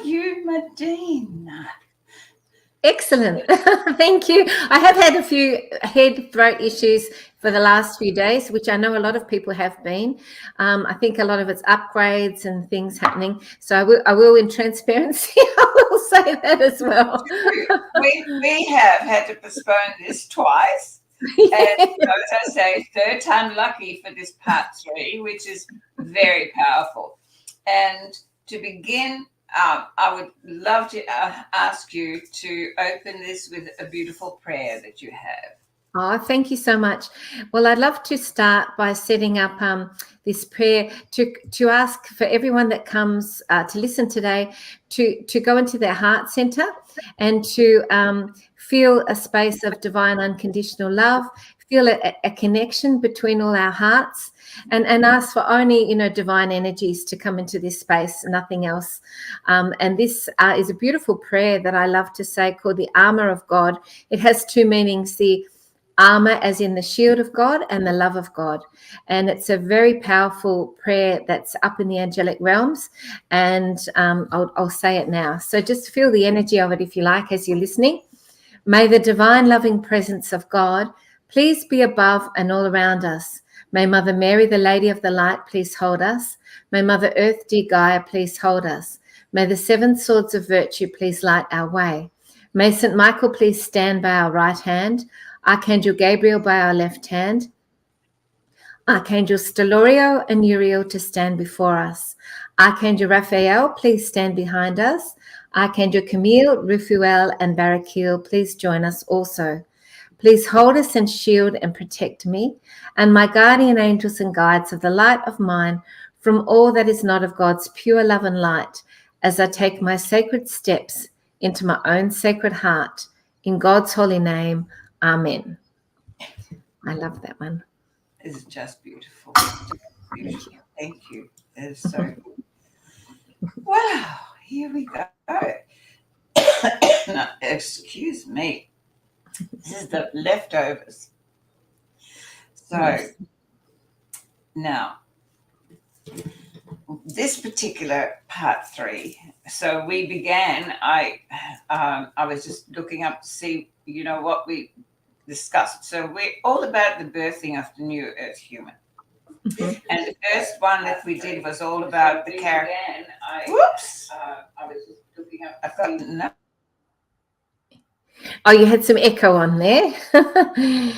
you, Madine? Excellent. Thank you. I have had a few head throat issues for the last few days, which I know a lot of people have been. I think a lot of it's upgrades and things happening. So I will in transparency, I will say that as well. We have had to postpone this twice. And as I say, third time lucky for this part 3, which is very powerful. And to begin, I would love to ask you to open this with a beautiful prayer that you have. Oh, thank you so much. Well, I'd love to start by setting up this prayer to ask for everyone that comes to listen today to go into their heart center and to feel a space of divine unconditional love, feel a connection between all our hearts, and ask for only, divine energies to come into this space, nothing else. And this is a beautiful prayer that I love to say called the armor of God. It has 2 meanings, the armor as in the shield of God and the love of God. And it's a very powerful prayer that's up in the angelic realms. And I'll say it now. So just feel the energy of it if you like as you're listening. May the divine loving presence of God please be above and all around us. May Mother Mary, the Lady of the Light, please hold us. May Mother Earth, dear Gaia, please hold us. May the 7 swords of virtue please light our way. May St. Michael please stand by our right hand. Archangel Gabriel by our left hand, Archangel Stelorio and Uriel to stand before us. Archangel Raphael, please stand behind us. Archangel Camille, Raphael, and Barakil, please join us also. Please hold us and shield and protect me and my guardian angels and guides of the light of mine from all that is not of God's pure love and light as I take my sacred steps into my own sacred heart. In God's holy name, Amen. I love that one. It's just beautiful. Beautiful. Thank you. That is so good. Wow, here we go. No, excuse me. This is the leftovers. So Yes. Now, this particular part 3. So we began. I was just looking up to see, what we discussed. So we're all about the birthing of the new Earth human. Mhm. And the first one that we did was all about the character. Whoops! I was just looking up. I've got no. Oh, you had some echo on there. And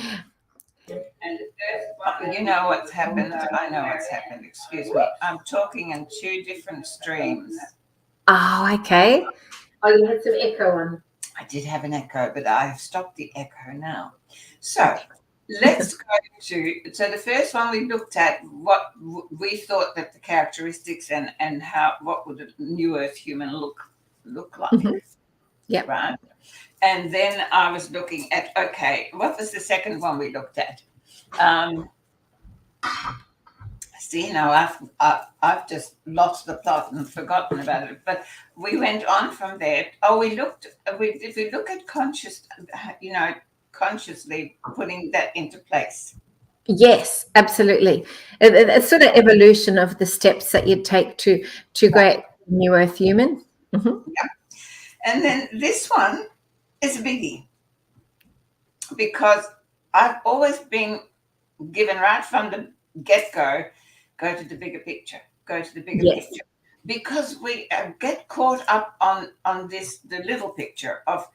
the first one, you know what's happened. I know what's happened. Excuse me. I'm talking in 2 different streams. Oh, okay. Oh, you had some echo on. I did have an echo, but I have stopped the echo now. So let's go to. So the first one we looked at what we thought that the characteristics and how what would a new Earth human look like. Mm-hmm. Yeah. Right. And then I was looking at, okay, what was the second one we looked at? See, now I've just lost the plot and forgotten about it. But we went on from there. Oh, if we look at consciously putting that into place. Yes, absolutely. It's sort of evolution of the steps that you take to create new Earth human. Mm-hmm. Yeah. And then this one is a biggie because I've always been given right from the get-go, go to the bigger picture, go to the bigger picture. Because we get caught up on this, the little picture of,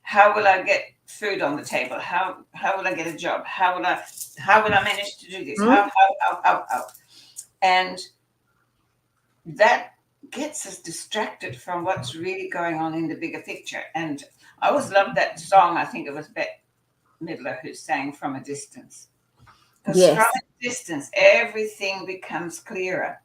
how will I get food on the table? How will I get a job? How will I manage to do this? How? And that gets us distracted from what's really going on in the bigger picture. And I always loved that song. I think it was Bette Midler who sang From a Distance. Because from a distance, everything becomes clearer.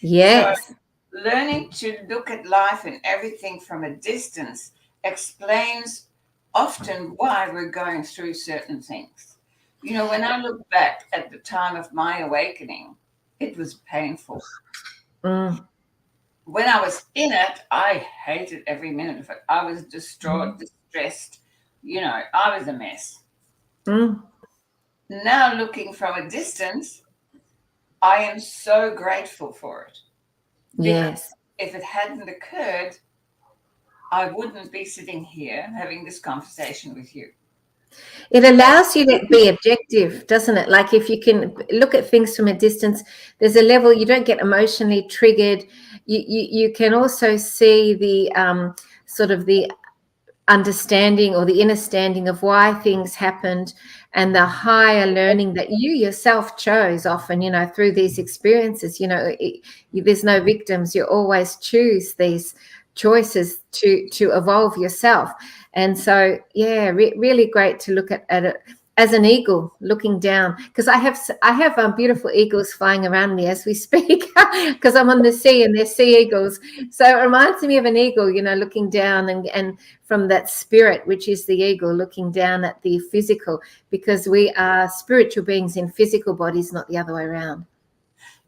Yes. So learning to look at life and everything from a distance explains often why we're going through certain things. When I look back at the time of my awakening, it was painful. Mm. When I was in it, I hated every minute of it. I was distraught, distressed. I was a mess. Mm. Now, looking from a distance, I am so grateful for it. Yes. if it hadn't occurred, I wouldn't be sitting here having this conversation with you. It allows you to be objective, doesn't it? Like if you can look at things from a distance, there's a level you don't get emotionally triggered. You can also see the sort of the understanding or the inner standing of why things happened, and the higher learning that you yourself chose often, through these experiences. There's no victims. You always choose these choices to evolve yourself. And so, yeah, really great to look at it as an eagle looking down, because I have beautiful eagles flying around me as we speak, because I'm on the sea and they're sea eagles. So it reminds me of an eagle, looking down and from that spirit, which is the eagle, looking down at the physical, because we are spiritual beings in physical bodies, not the other way around.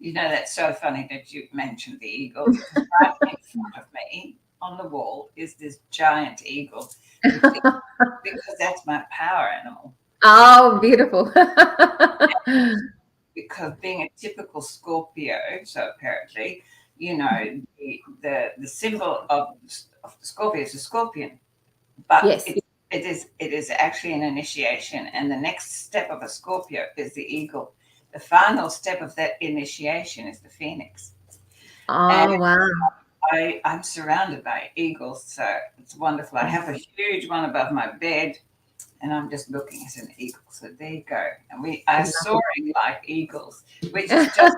That's so funny that you mentioned the eagle, because right in front of me on the wall is this giant eagle, because that's my power animal. Oh, beautiful. Because being a typical Scorpio, so apparently, the symbol of Scorpio is a scorpion, but yes. it is actually an initiation, and the next step of a Scorpio is the eagle. The final step of that initiation is the phoenix. Oh, wow. I'm surrounded by eagles, so it's wonderful. I have a huge one above my bed, and I'm just looking at an eagle. So there you go. And we are soaring like eagles, which is just...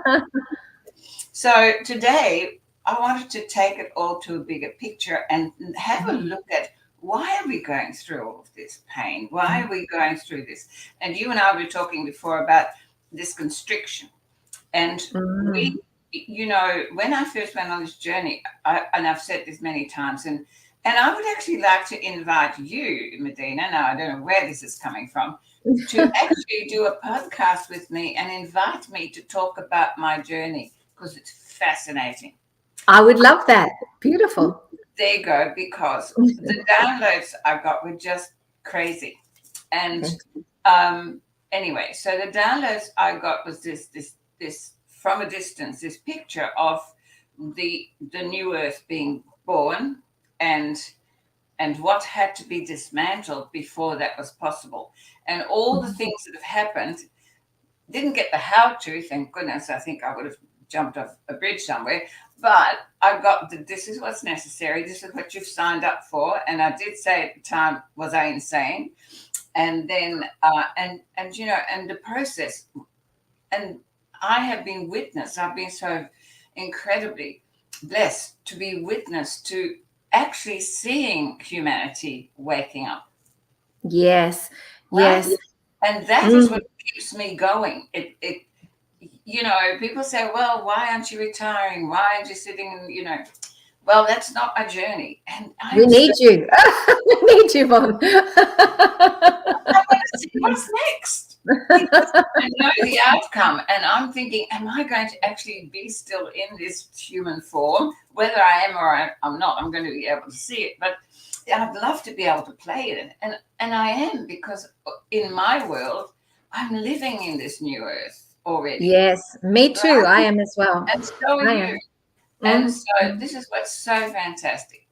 So today, I wanted to take it all to a bigger picture and have a look at, why are we going through all of this pain? Why are we going through this? And you and I were talking before about this constriction. And we, when I first went on this journey, and I've said this many times, and I would actually like to invite you, Medina, now I don't know where this is coming from, to actually do a podcast with me and invite me to talk about my journey, because it's fascinating. I would love that. Beautiful. There you go, because the downloads I got were just crazy. And anyway, so the downloads I got was this from a distance, this picture of the new earth being born, and what had to be dismantled before that was possible. And all the things that have happened, didn't get the how to, thank goodness. I think I would have jumped off a bridge somewhere, but I got this is what's necessary, this is what you've signed up for. And I did say at the time, was I insane? And then and the process, and I have been witness, I've been so incredibly blessed to be witness to actually seeing humanity waking up. Yes. Right? Yes. And that is what keeps me going. It people say, well, why aren't you retiring? Why aren't you sitting, well, that's not my journey. And we need you. We need you, Von. I want to see what's next. Because I know the outcome, and I'm thinking, am I going to actually be still in this human form? Whether I am or I'm not, I'm going to be able to see it. But I'd love to be able to play it, and I am, because in my world, I'm living in this new earth already. Yes, me too. Right? I am as well. And so are you. And so this is what's so fantastic.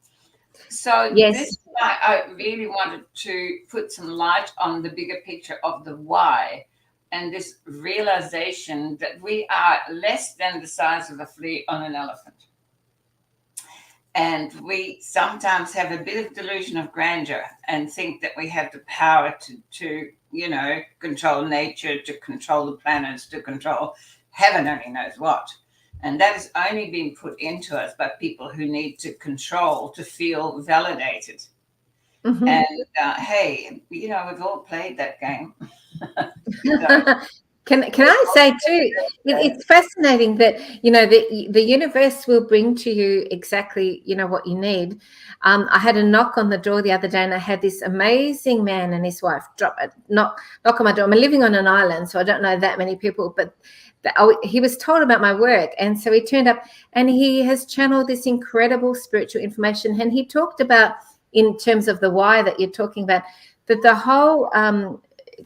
So this is why I really wanted to put some light on the bigger picture of the why, and this realization that we are less than the size of a flea on an elephant. And we sometimes have a bit of delusion of grandeur and think that we have the power to control nature, to control the planets, to control heaven only knows what. And that is only being put into us by people who need to control to feel validated. And hey, we've all played that game. Can I say too, it's fascinating that, the universe will bring to you exactly, what you need. I had a knock on the door the other day, and I had this amazing man and his wife knock on my door. I'm living on an island, so I don't know that many people, but he was told about my work. And so he turned up, and he has channeled this incredible spiritual information. And he talked about, in terms of the why that you're talking about, that the whole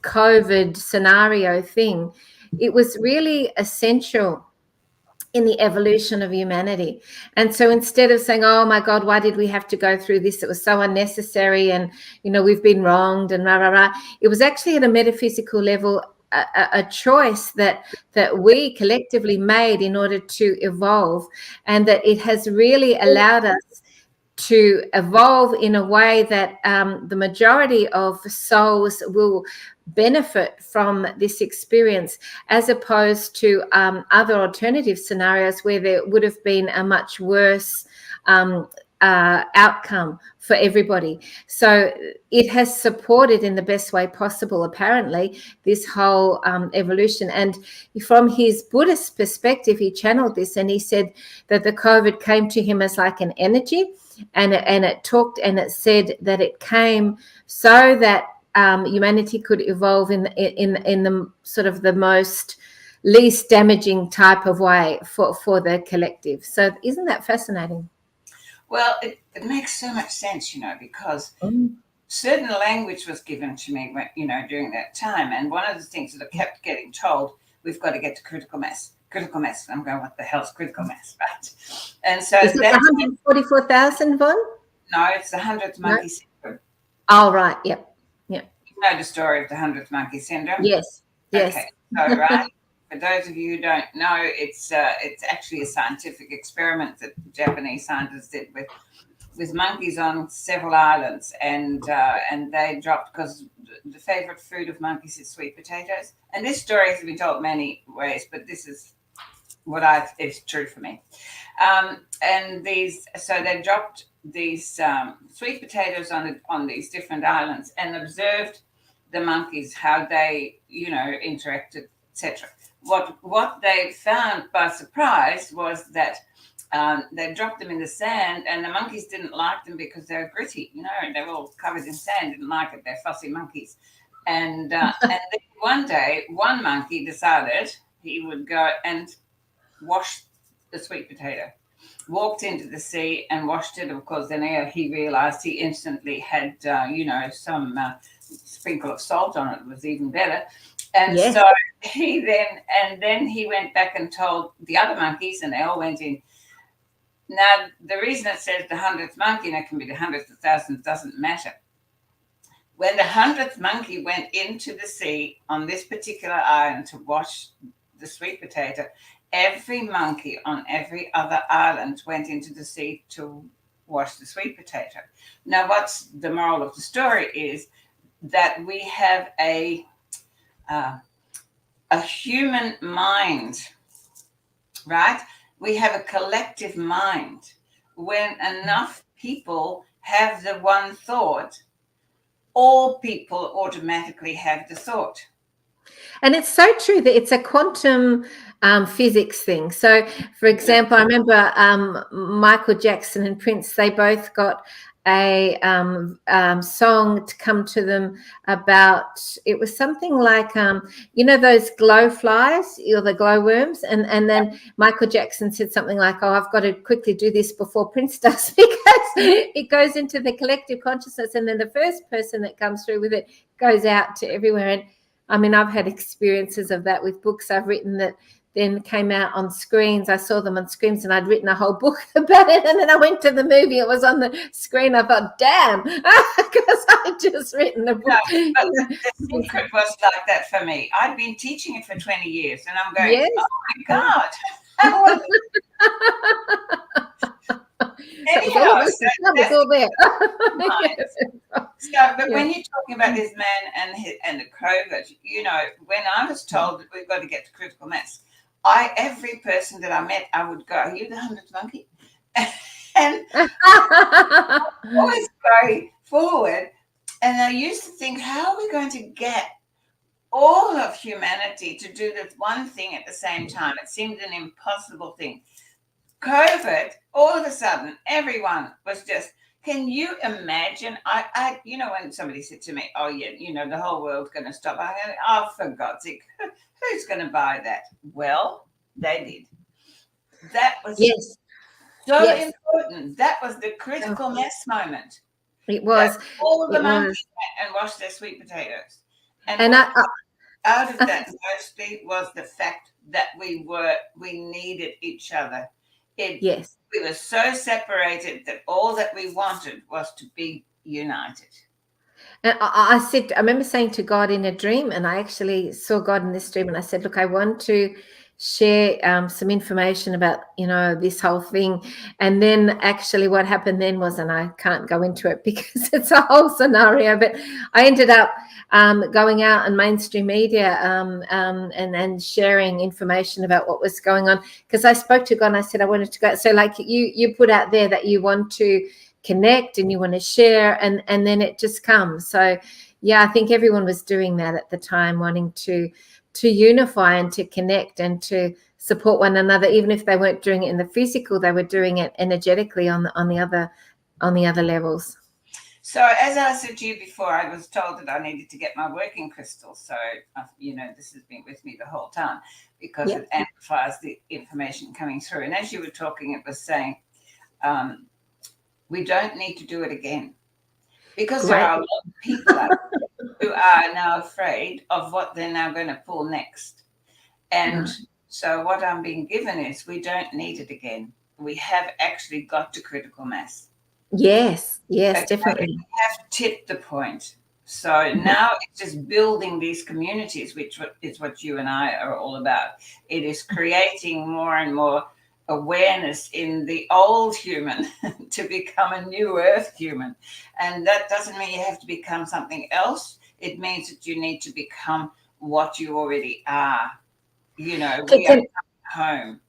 COVID scenario thing, it was really essential in the evolution of humanity. And so instead of saying, oh my God, why did we have to go through this? It was so unnecessary, and we've been wronged, and rah rah rah. It was actually at a metaphysical level a choice that we collectively made in order to evolve, and that it has really allowed us to evolve in a way that the majority of souls will benefit from this experience, as opposed to other alternative scenarios where there would have been a much worse outcome for everybody. So it has supported in the best way possible, apparently, this whole evolution. And from his Buddhist perspective, he channeled this, and he said that the COVID came to him as like an energy, and it talked, and it said that it came so that humanity could evolve in the sort of the most least damaging type of way for the collective. So isn't that fascinating? Well, it makes so much sense, because certain language was given to me, during that time. And one of the things that I kept getting told, we've got to get to critical mass. Critical mass. I'm going, what the hell's critical mass, right? And so is it 144,000, Von? No, it's the 100th monkey syndrome. Oh, right. Yep. You know the story of the 100th monkey syndrome? Yes. Okay. So, right. For those of you who don't know, it's actually a scientific experiment that Japanese scientists did with monkeys on several islands, and they dropped, because the favorite food of monkeys is sweet potatoes. And this story has been told many ways, but this is what is true for me. So they dropped these sweet potatoes on these different islands, and observed the monkeys, how they interacted, etc. What they found by surprise was that they dropped them in the sand, and the monkeys didn't like them because they were gritty. They were all covered in sand, didn't like it. They're fussy monkeys. And then one day, one monkey decided he would go and wash the sweet potato. Walked into the sea and washed it. Of course, then he realized he instantly had, some sprinkle of salt on it was even better. And yes. So then he went back and told the other monkeys, and they all went in. Now, the reason it says the 100th monkey, and it can be the 100th, the 1000th, doesn't matter. When the 100th monkey went into the sea on this particular island to wash the sweet potato, every monkey on every other island went into the sea to wash the sweet potato. Now, what's the moral of the story is that we have a human mind, right? We have a collective mind. When enough people have the one thought, all people automatically have the thought. And it's so true that it's a quantum physics thing. So, for example, I remember Michael Jackson and Prince, they both got a song to come to them about, it was something like, those glow flies or the glow worms. And then Michael Jackson said something like, oh, I've got to quickly do this before Prince does, because it goes into the collective consciousness. And then the first person that comes through with it goes out to everywhere. And I mean, I've had experiences of that with books I've written that then came out on screens. I saw them on screens, and I'd written a whole book about it. And then I went to the movie. It was on the screen. I thought, damn, because I just written the book. No, but the secret was like that for me. I'd been teaching it for 20 years, and I'm going, yes. Oh, my God. Anyhow, it's all there. But when you're talking about this man and the COVID, when I was told that we've got to get to critical mass, every person that I met, I would go, are you the 100th monkey? And always go forward. And I used to think, how are we going to get all of humanity to do this one thing at the same time? It seemed an impossible thing. COVID, all of a sudden, everyone was just, can you imagine? I when somebody said to me, oh, yeah, the whole world's going to stop. I go, oh, for God's sake, who's going to buy that? Well, they did. That was so important. That was the critical mass moment. It was. All of the monkeys went and washed their sweet potatoes. And out of that mostly was the fact that we needed each other. Yes. We were so separated that all that we wanted was to be united. And I remember saying to God in a dream, and I actually saw God in this dream, and I said, look, I want to share some information about, this whole thing. And then actually what happened then was, and I can't go into it because it's a whole scenario, but I ended up going out on mainstream media and sharing information about what was going on, because I spoke to God and I said I wanted to go. So like you put out there that you want to connect and you want to share, and then it just comes. So yeah, I think everyone was doing that at the time, wanting to unify and to connect and to support one another. Even if they weren't doing it in the physical, they were doing it energetically on the other levels. So as I said to you before, I was told that I needed to get my working crystal. So, this has been with me the whole time, because it amplifies the information coming through. And as you were talking, it was saying, we don't need to do it again, because there are a lot of people out there who are now afraid of what they're now going to pull next. And so what I'm being given is, we don't need it again. We have actually got to critical mass. Yes, definitely. We have tipped the point. So now it's just building these communities, which is what you and I are all about. It is creating more and more awareness in the old human to become a new earth human. And that doesn't mean you have to become something else. It means that you need to become what you already are. We are coming home.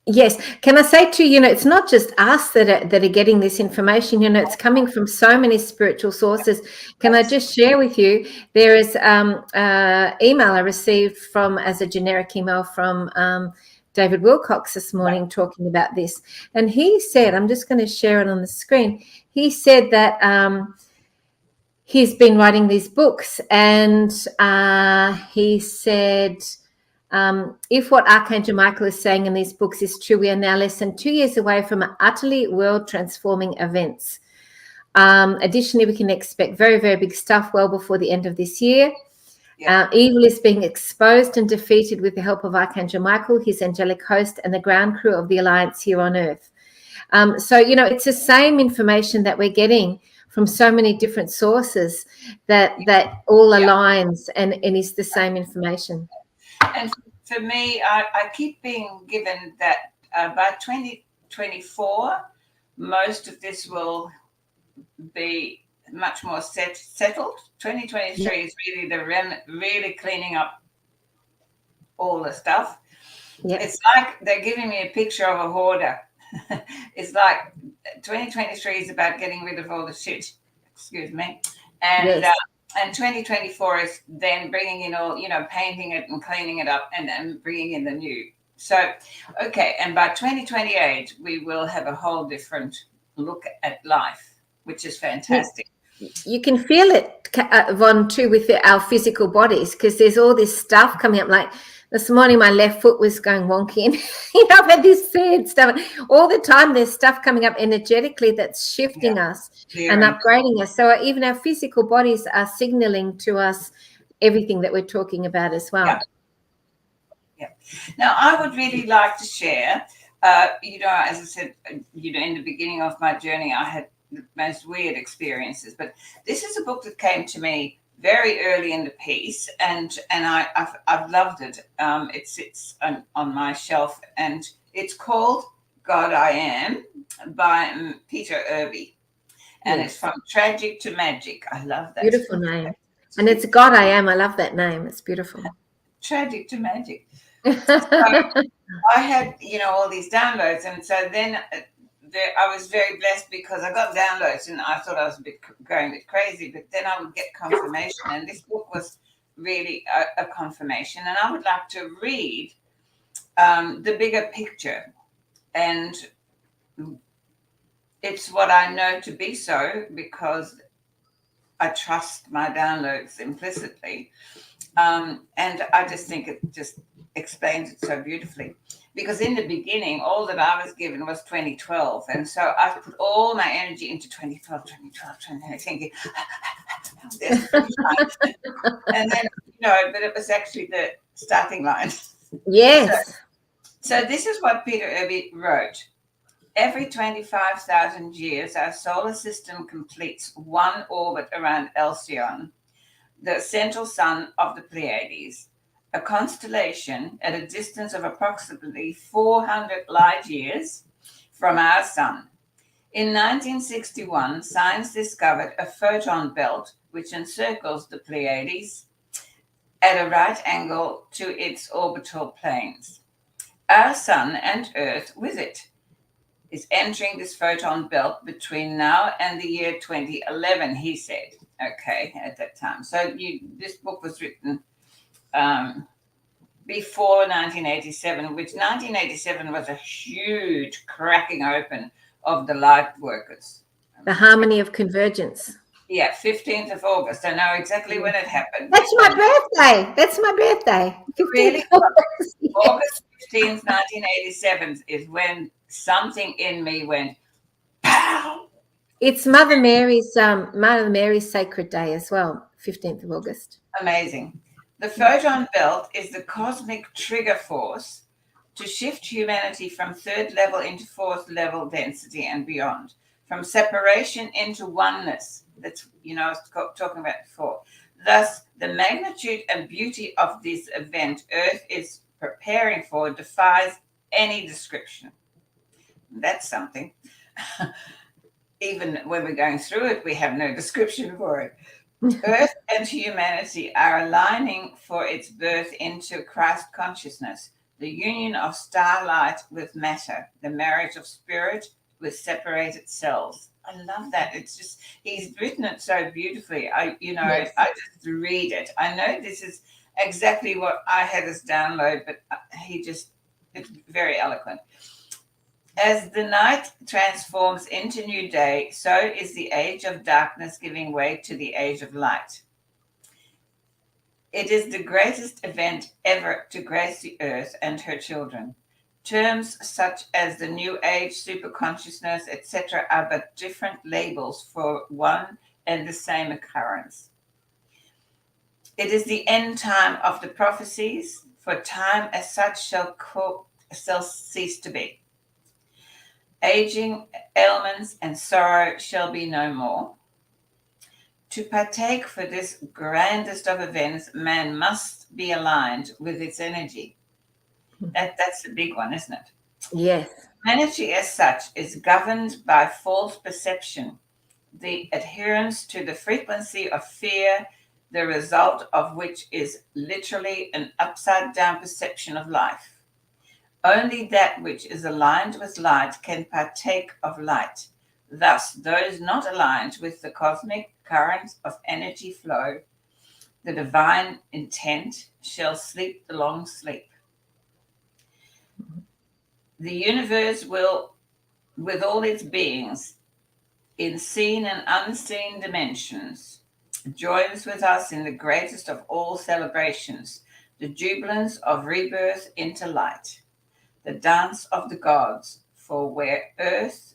Yes. Can I say to you, it's not just us that are getting this information, it's coming from so many spiritual sources. Can I just share with you, there is email I received as a generic email from David Wilcox this morning, talking about this. And he said, I'm just going to share it on the screen. He said that he's been writing these books, and he said, if what Archangel Michael is saying in these books is true, we are now less than 2 years away from utterly world-transforming events. Additionally, we can expect very, very big stuff well before the end of this year. Evil is being exposed and defeated with the help of Archangel Michael, his angelic host, and the ground crew of the Alliance here on Earth. So, it's the same information that we're getting from so many different sources that all aligns and is the same information. And for me, I keep being given that by 2024, most of this will be much more settled. 2023 is really really cleaning up all the stuff. It's like they're giving me a picture of a hoarder. It's like 2023 is about getting rid of all the shit. Excuse me. And and 2024 is then bringing in all, painting it and cleaning it up and bringing in the new. So, okay. And by 2028, we will have a whole different look at life, which is fantastic. You can feel it, Von, too, with our physical bodies, because there's all this stuff coming up. Like this morning, my left foot was going wonky, and I've had this sad stuff all the time. There's stuff coming up energetically that's shifting us and upgrading us. So even our physical bodies are signaling to us everything that we're talking about as well. Yeah. Now, I would really like to share. As I said, in the beginning of my journey, I had the most weird experiences, but this is a book that came to me very early in the piece, and I've loved it. It sits on my shelf, and it's called God I Am by Peter Irby, and it's from tragic to magic. I love that. Beautiful name. And it's God I Am. I love that name. It's beautiful. Tragic to magic. So I had all these downloads, and so then I was very blessed because I got downloads, and I thought I was going a bit crazy, but then I would get confirmation, and this book was really a confirmation. And I would like to read the bigger picture, and it's what I know to be so because I trust my downloads implicitly, and I just think it just explains it so beautifully. Because in the beginning, all that I was given was 2012. And so I put all my energy into 2012, thinking, and then, but it was actually the starting line. Yes. So this is what Peter Irby wrote. Every 25,000 years, our solar system completes one orbit around Alcyon, the central sun of the Pleiades, a constellation at a distance of approximately 400 light years from our sun. In 1961, science discovered a photon belt which encircles the Pleiades at a right angle to its orbital planes. Our sun and Earth with it is entering this photon belt between now and the year 2011, he said. Okay, at that time. So this book was written before 1987, which 1987 was a huge cracking open of the light workers. The harmony of convergence. Yeah, 15th of August. I know exactly when it happened. That's my birthday. That's my birthday. 15th Really? August. Yes. August 15th, 1987 is when something in me went, pow! It's Mother Mary's sacred day as well, 15th of August. Amazing. The photon belt is the cosmic trigger force to shift humanity from third level into fourth level density and beyond, from separation into oneness. That's, I was talking about before. Thus, the magnitude and beauty of this event Earth is preparing for defies any description. That's something. Even when we're going through it, we have no description for it. Earth and humanity are aligning for its birth into Christ consciousness, the union of starlight with matter, the marriage of spirit with separated cells. I love that. It's just, he's written it so beautifully. Yes. I just read it. I know this is exactly what I had as download, but it's very eloquent. As the night transforms into new day, so is the age of darkness giving way to the age of light. It is the greatest event ever to grace the earth and her children. Terms such as the new age, superconsciousness, etc., are but different labels for one and the same occurrence. It is the end time of the prophecies, for time as such shall cease to be. Aging, ailments, and sorrow shall be no more. To partake for this grandest of events, man must be aligned with its energy. That's the big one, isn't it? Yes. Humanity as such is governed by false perception, the adherence to the frequency of fear, the result of which is literally an upside-down perception of life. Only that which is aligned with light can partake of light. Thus, those not aligned with the cosmic current of energy flow, the divine intent, shall sleep the long sleep. The universe will, with all its beings, in seen and unseen dimensions, joins with us in the greatest of all celebrations, the jubilance of rebirth into light. The dance of the gods, for where earth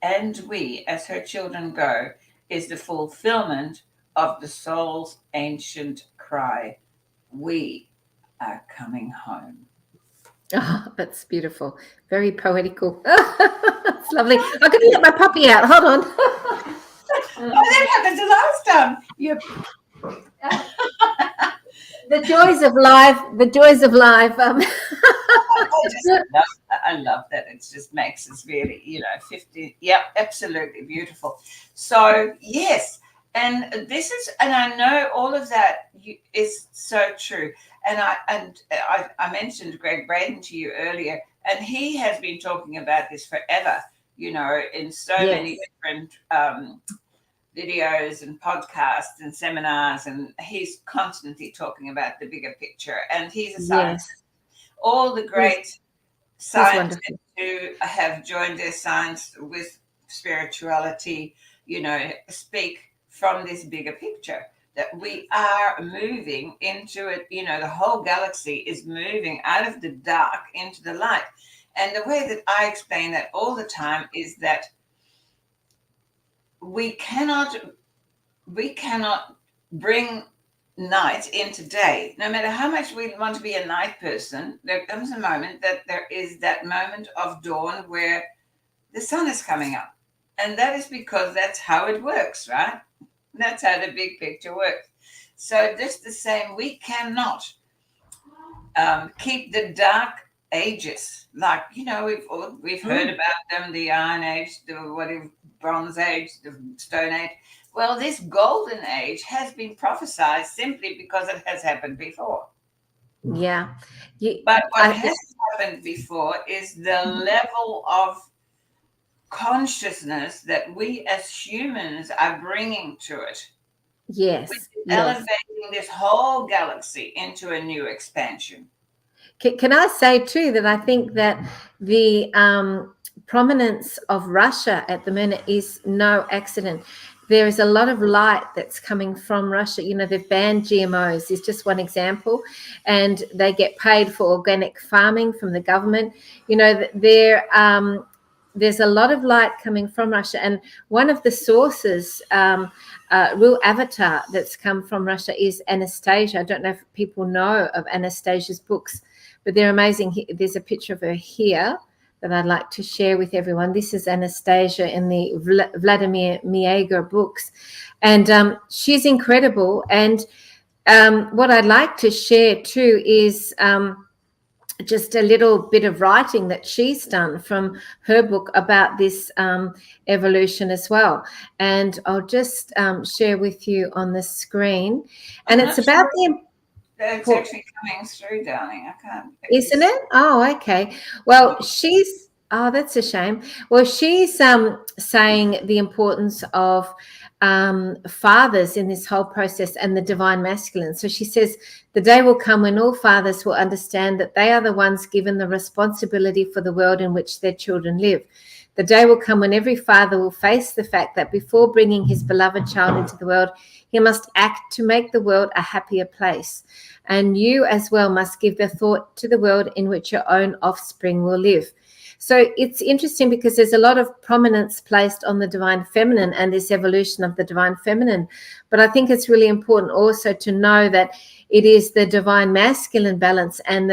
and we as her children go is the fulfillment of the soul's ancient cry, we are coming home. Oh, that's beautiful. Very poetical. It's lovely. I'm going to let my puppy out. Hold on. That happened the last time. The joys of life. The joys of life. I love that. It just makes us really, 50. Yeah, absolutely beautiful. So, yes. And I know all of that is so true. And I mentioned Greg Braden to you earlier, and he has been talking about this forever, in so many different videos and podcasts and seminars, and he's constantly talking about the bigger picture. And he's a scientist. All the great scientists who have joined their science with spirituality, speak from this bigger picture that we are moving into it. The whole galaxy is moving out of the dark into the light. And the way that I explain that all the time is that we cannot bring night into day. No matter how much we want to be a night person, there comes a moment that there is that moment of dawn where the sun is coming up. And that is because that's how it works, right? That's how the big picture works. So just the same, we cannot keep the dark ages, like, we've heard about them, the Iron Age, the Bronze Age, the Stone Age. Well, this golden age has been prophesied simply because it has happened before. Yeah. But what hasn't happened before is the level of consciousness that we as humans are bringing to it. Yes. Which is elevating this whole galaxy into a new expansion. Can I say too that I think that the prominence of Russia at the minute is no accident. There is a lot of light that's coming from Russia. You know, they've banned GMOs, is just one example, and they get paid for organic farming from the government. You know, there's a lot of light coming from Russia, and one of the sources, real avatar that's come from Russia, is Anastasia. I don't know if people know of Anastasia's books, but they're amazing. There's a picture of her here that I'd like to share with everyone. This is Anastasia in the Vladimir Miega books, and she's incredible. And what I'd like to share too is just a little bit of writing that she's done from her book about this evolution as well. And I'll just share with you on the screen. And it's about the... It's actually coming through, darling. I can't. Isn't it? Oh, okay. Well, she's... Oh, that's a shame. Well, she's saying the importance of fathers in this whole process and the divine masculine. So she says, the day will come when all fathers will understand that they are the ones given the responsibility for the world in which their children live. The day will come when every father will face the fact that before bringing his beloved child into the world, he must act to make the world a happier place. And you as well must give the thought to the world in which your own offspring will live. So it's interesting because there's a lot of prominence placed on the divine feminine and this evolution of the divine feminine. But I think it's really important also to know that it is the divine masculine balance and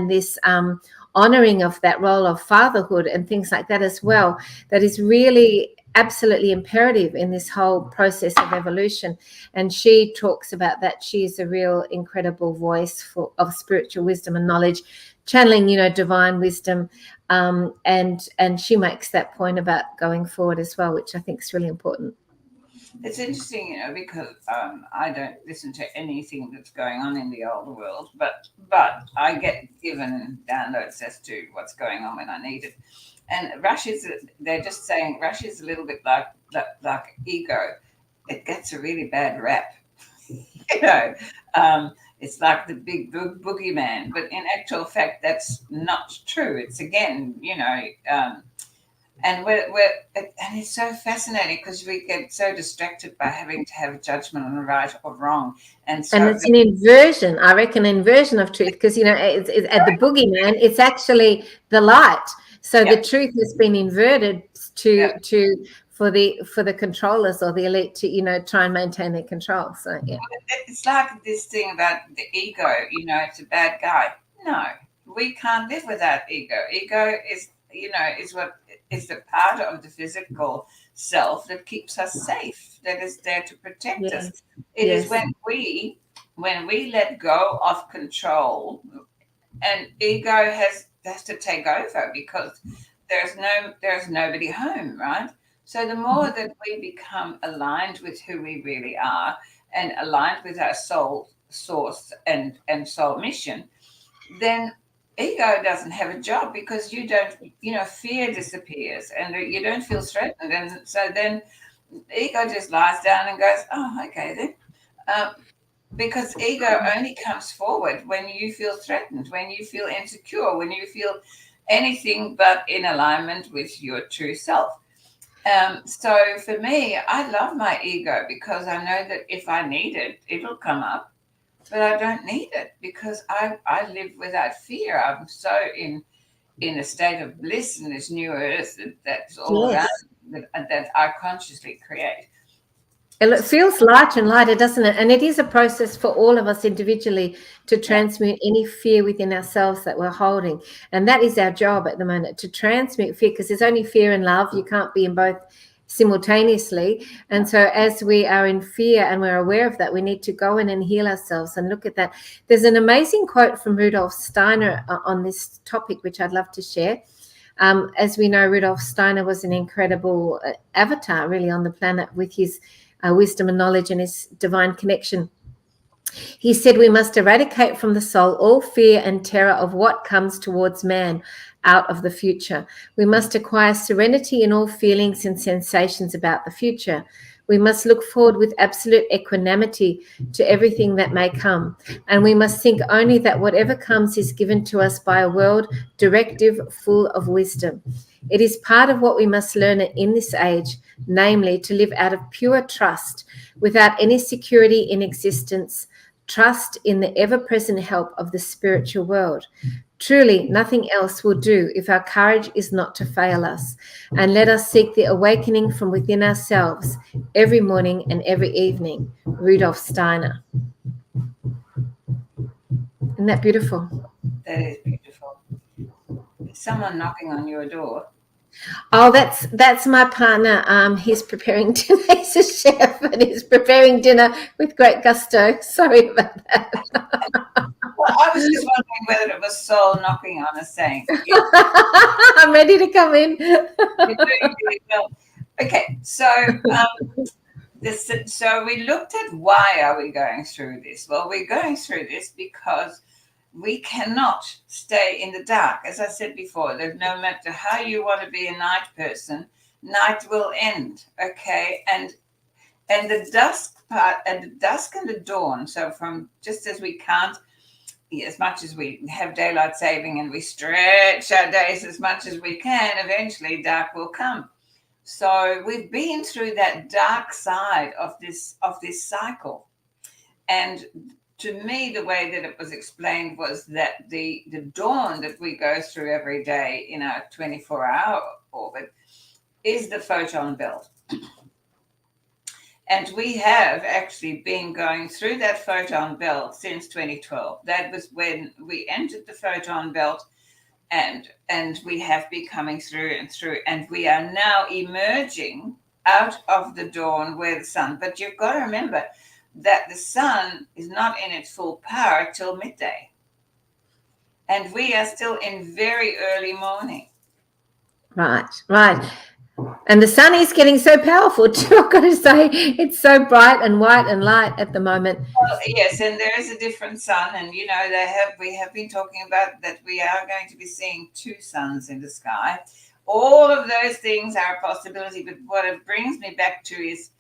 this honoring of that role of fatherhood and things like that as well that is really absolutely imperative in this whole process of evolution. And she talks about that. She is a real incredible voice of spiritual wisdom and knowledge, channeling, divine wisdom. And she makes that point about going forward as well, which I think is really important. It's interesting, because I don't listen to anything that's going on in the older world, but I get given downloads as to what's going on when I need it. And they're just saying Russia is a little bit like ego. It gets a really bad rap. It's like the big boogeyman, but in actual fact, that's not true. It's again, and and it's so fascinating because we get so distracted by having to have a judgment on right or wrong, and it's an inversion. I reckon inversion of truth because it's at the boogeyman. It's actually the light. So the truth has been inverted for the controllers or the elite to try and maintain their control. So it's like this thing about the ego. It's a bad guy. No, we can't live without ego. Ego is what is the part of the physical self that keeps us safe, that is there to protect us. It is when we let go of control and ego has to take over because there's nobody home, right? So the more that we become aligned with who we really are and aligned with our soul source and soul mission, then ego doesn't have a job because you don't, fear disappears and you don't feel threatened. And so then ego just lies down and goes, oh, okay then. Because ego only comes forward when you feel threatened, when you feel insecure, when you feel anything but in alignment with your true self. So for me, I love my ego because I know that if I need it, it'll come up. But I don't need it because I live without fear. I'm so in a state of bliss in this new earth that's all around that I consciously create. It feels light and lighter, doesn't it? And it is a process for all of us individually to transmute any fear within ourselves that we're holding. And that is our job at the moment, to transmute fear, because there's only fear and love. You can't be in both simultaneously. And so as we are in fear and we're aware of that, we need to go in and heal ourselves and look at that. There's an amazing quote from Rudolf Steiner on this topic, which I'd love to share. As we know, Rudolf Steiner was an incredible avatar really on the planet with his wisdom and knowledge and his divine connection. He said, we must eradicate from the soul all fear and terror of what comes towards man out of the future. We must acquire serenity in all feelings and sensations about the future. We must look forward with absolute equanimity to everything that may come. And we must think only that whatever comes is given to us by a world directive full of wisdom. It is part of what we must learn in this age, namely to live out of pure trust, without any security in existence, trust in the ever-present help of the spiritual world. Truly, nothing else will do if our courage is not to fail us. And let us seek the awakening from within ourselves every morning and every evening. Rudolf Steiner. Isn't that beautiful? That is beautiful. There's someone knocking on your door. Oh, that's my partner. He's preparing dinner. He's a chef and he's preparing dinner with great gusto. Sorry about that. Well, I was just wondering whether it was soul knocking on us saying, I'm ready to come in. You're doing really well. Okay, so so we looked at why are we going through this? Well, we're going through this because we cannot stay in the dark. As I said before, that no matter how you want to be a night person, night will end. Okay, and the dusk part, and the dusk and the dawn. So from just as we can't, as much as we have daylight saving and we stretch our days as much as we can, eventually dark will come. So we've been through that dark side of this cycle, and to me, the way that it was explained was that the dawn that we go through every day in our 24-hour orbit is the photon belt. And we have actually been going through that photon belt since 2012. That was when we entered the photon belt, and we have been coming through and through, and we are now emerging out of the dawn where the sun. But you've got to remember that the sun is not in its full power till midday. And we are still in very early morning. Right. And the sun is getting so powerful too, I've got to say. It's so bright and white and light at the moment. Well, yes, and there is a different sun. And, you know, we have been talking about that we are going to be seeing two suns in the sky. All of those things are a possibility. But what it brings me back to is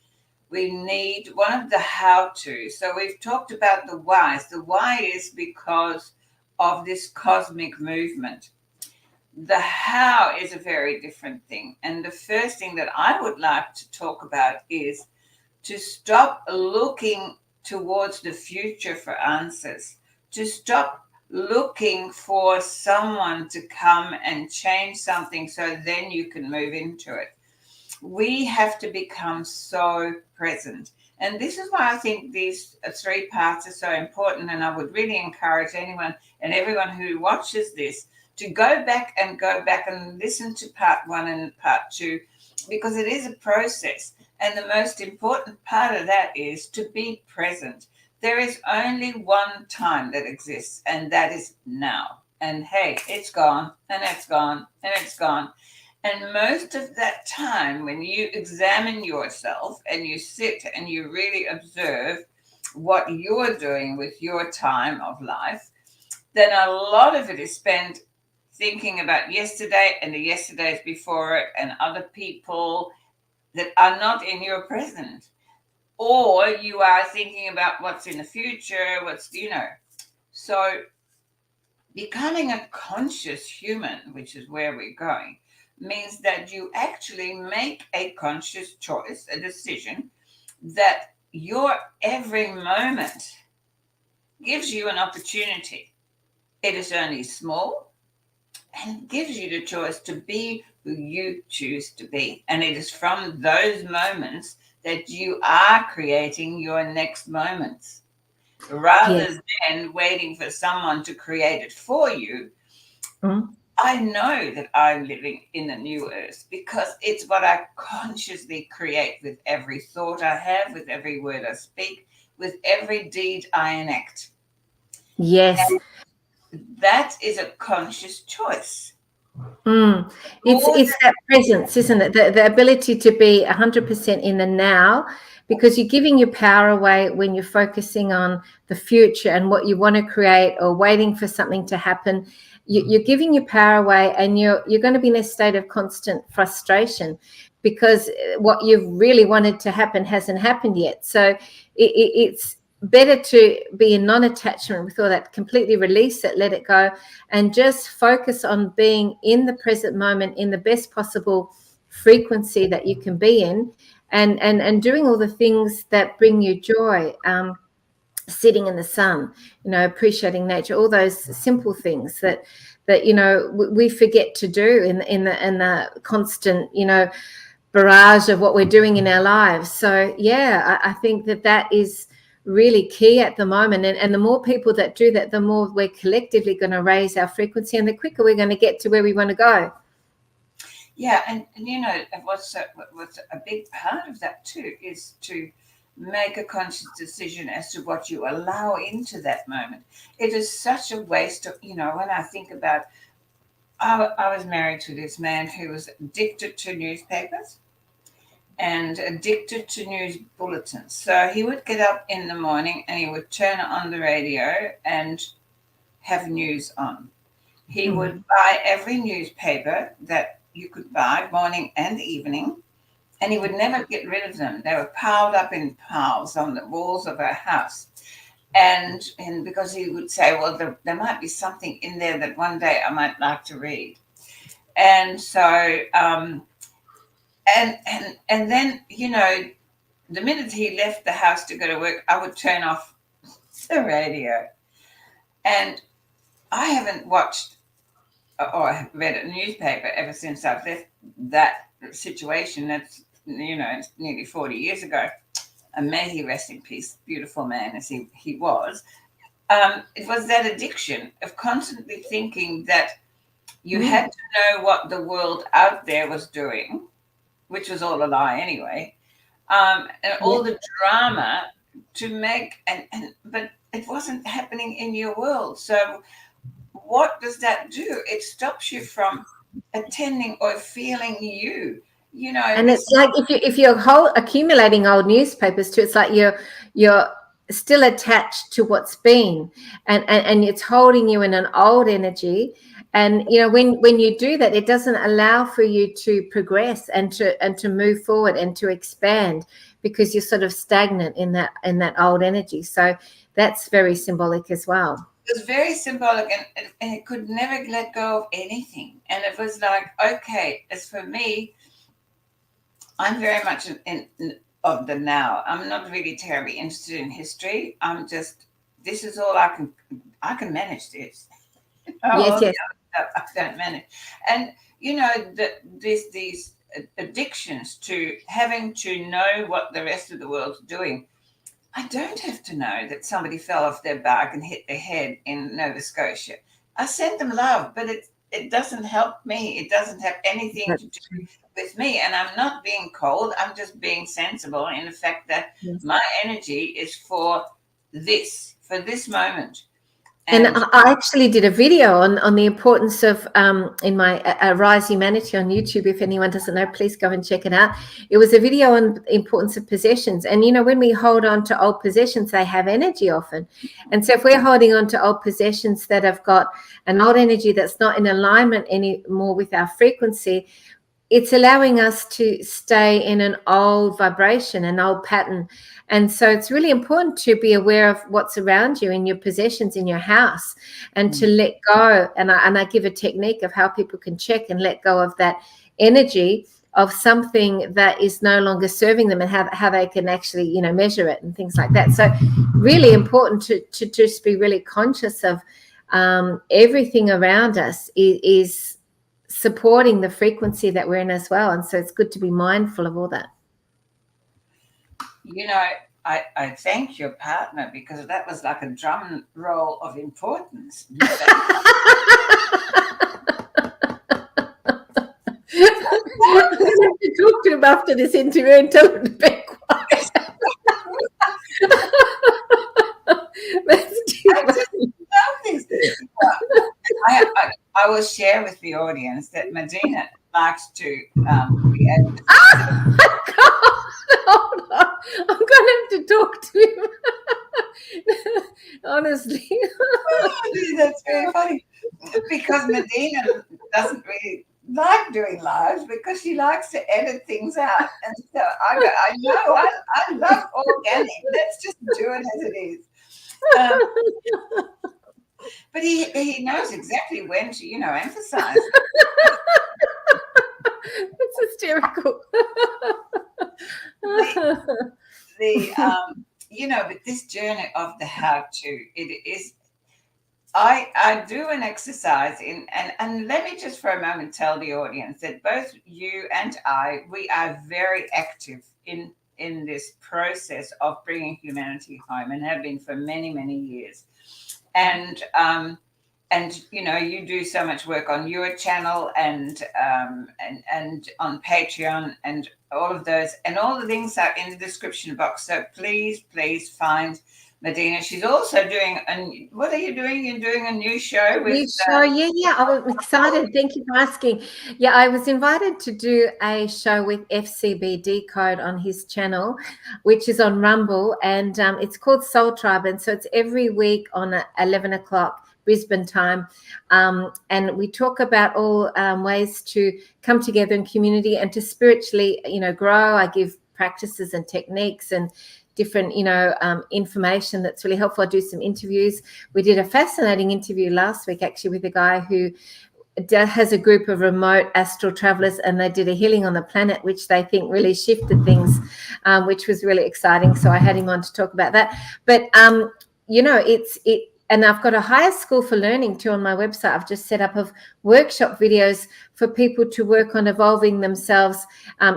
we need one of the how-to. So we've talked about the whys. The why is because of this cosmic movement. The how is a very different thing. And the first thing that I would like to talk about is to stop looking towards the future for answers, to stop looking for someone to come and change something so then you can move into it. We have to become so present. And this is why I think these three parts are so important. And I would really encourage anyone and everyone who watches this to go back and listen to part 1 and part 2, because it is a process. And the most important part of that is to be present. There is only one time that exists, and that is now. And hey, it's gone, and it's gone, and it's gone. And most of that time, when you examine yourself and you sit and you really observe what you're doing with your time of life, then a lot of it is spent thinking about yesterday and the yesterdays before it and other people that are not in your present. Or you are thinking about what's in the future, So becoming a conscious human, which is where we're going, means that you actually make a conscious choice, a decision, that your every moment gives you an opportunity. It is only small, and it gives you the choice to be who you choose to be. And it is from those moments that you are creating your next moments rather Yes. than waiting for someone to create it for you. Mm. I know that I'm living in a new earth because it's what I consciously create with every thought I have, with every word I speak, with every deed I enact. Yes. That is a conscious choice. Mm. More It's that presence, isn't it? The ability to be 100% in the now, because you're giving your power away when you're focusing on the future and what you want to create or waiting for something to happen. You're giving your power away, and you're going to be in a state of constant frustration because what you've really wanted to happen hasn't happened yet. So it's better to be in non-attachment with all that, completely release it, let it go, and just focus on being in the present moment in the best possible frequency that you can be in, and doing all the things that bring you joy. Sitting in the sun, appreciating nature, all those simple things that we forget to do in the constant barrage of what we're doing in our lives. So yeah, I think that is really key at the moment, and the more people that do that, the more we're collectively going to raise our frequency, and the quicker we're going to get to where we want to go. Yeah, and what's a big part of that too is to make a conscious decision as to what you allow into that moment. It is such a waste of, when I think about, I was married to this man who was addicted to newspapers and addicted to news bulletins. So he would get up in the morning and he would turn on the radio and have news on. He would buy every newspaper that you could buy, morning and evening, and he would never get rid of them. They were piled up in piles on the walls of our house. And because he would say, well, there might be something in there that one day I might like to read. And so, and then, the minute he left the house to go to work, I would turn off the radio. And I haven't watched or I have read a newspaper ever since I've left that situation. That's, it's nearly 40 years ago. And may he rest in peace, beautiful man as he was. It was that addiction of constantly thinking that you had to know what the world out there was doing, which was all a lie anyway, and all the drama to make, but it wasn't happening in your world. So what does that do? It stops you from attending or feeling you. And it's like if you're accumulating old newspapers too, it's like you're still attached to what's been, and it's holding you in an old energy. And when you do that, it doesn't allow for you to progress and to move forward and to expand, because you're sort of stagnant in that old energy. So that's very symbolic as well. It was very symbolic, and it could never let go of anything. And it was like, okay, as for me, I'm very much in of the now. I'm not really terribly interested in history. This is all I can manage this. Yes, yes. I don't manage. And these addictions to having to know what the rest of the world's doing. I don't have to know that somebody fell off their bike and hit their head in Nova Scotia. I send them love, but it doesn't help me. It doesn't have anything to do with me. And I'm not being cold. I'm just being sensible in the fact that my energy is for this moment. And I actually did a video on the importance of, in my Rise Humanity on YouTube. If anyone doesn't know, please go and check it out. It was a video on the importance of possessions. And, when we hold on to old possessions, they have energy often. And so if we're holding on to old possessions that have got an old energy that's not in alignment anymore with our frequency, it's allowing us to stay in an old vibration, an old pattern. And so it's really important to be aware of what's around you in your possessions in your house, and to let go. And I give a technique of how people can check and let go of that energy of something that is no longer serving them, and how they can actually, measure it and things like that. So really important to just be really conscious of everything around us is supporting the frequency that we're in as well. And so it's good to be mindful of all that. You know, I thank your partner because that was like a drum roll of importance. You thank I'm going to have to talk to him after this interview and tell him to be quiet. That's too funny. things. I will share with the audience that Medina likes to create. Oh my God. Hold on. I'm going to have to talk to him. Honestly. That's very funny because Medina doesn't really like doing lives because she likes to edit things out. And so I know, I love organic. Let's just do it as it is. But he knows exactly when to, emphasize. It's hysterical. With this journey of the how to, it is. I do an exercise and let me just for a moment tell the audience that both you and we are very active in this process of bringing humanity home and have been for many, many years. And you do so much work on your channel and on Patreon and all of those, and all the links are in the description box. So please find Medina. She's also doing what are you doing? You're doing a new show with Yeah. I was excited. Thank you for asking. Yeah, I was invited to do a show with FCB Code on his channel, which is on Rumble, and it's called Soul Tribe, and so it's every week on 11 o'clock Brisbane time, and we talk about all ways to come together in community and to spiritually, grow. I give practices and techniques and different, information that's really helpful. I do some interviews. We did a fascinating interview last week, actually, with a guy who has a group of remote astral travelers, and they did a healing on the planet, which they think really shifted things, which was really exciting. So I had him on to talk about that. But, and I've got a higher school for learning too on my website. I've just set up of workshop videos for people to work on evolving themselves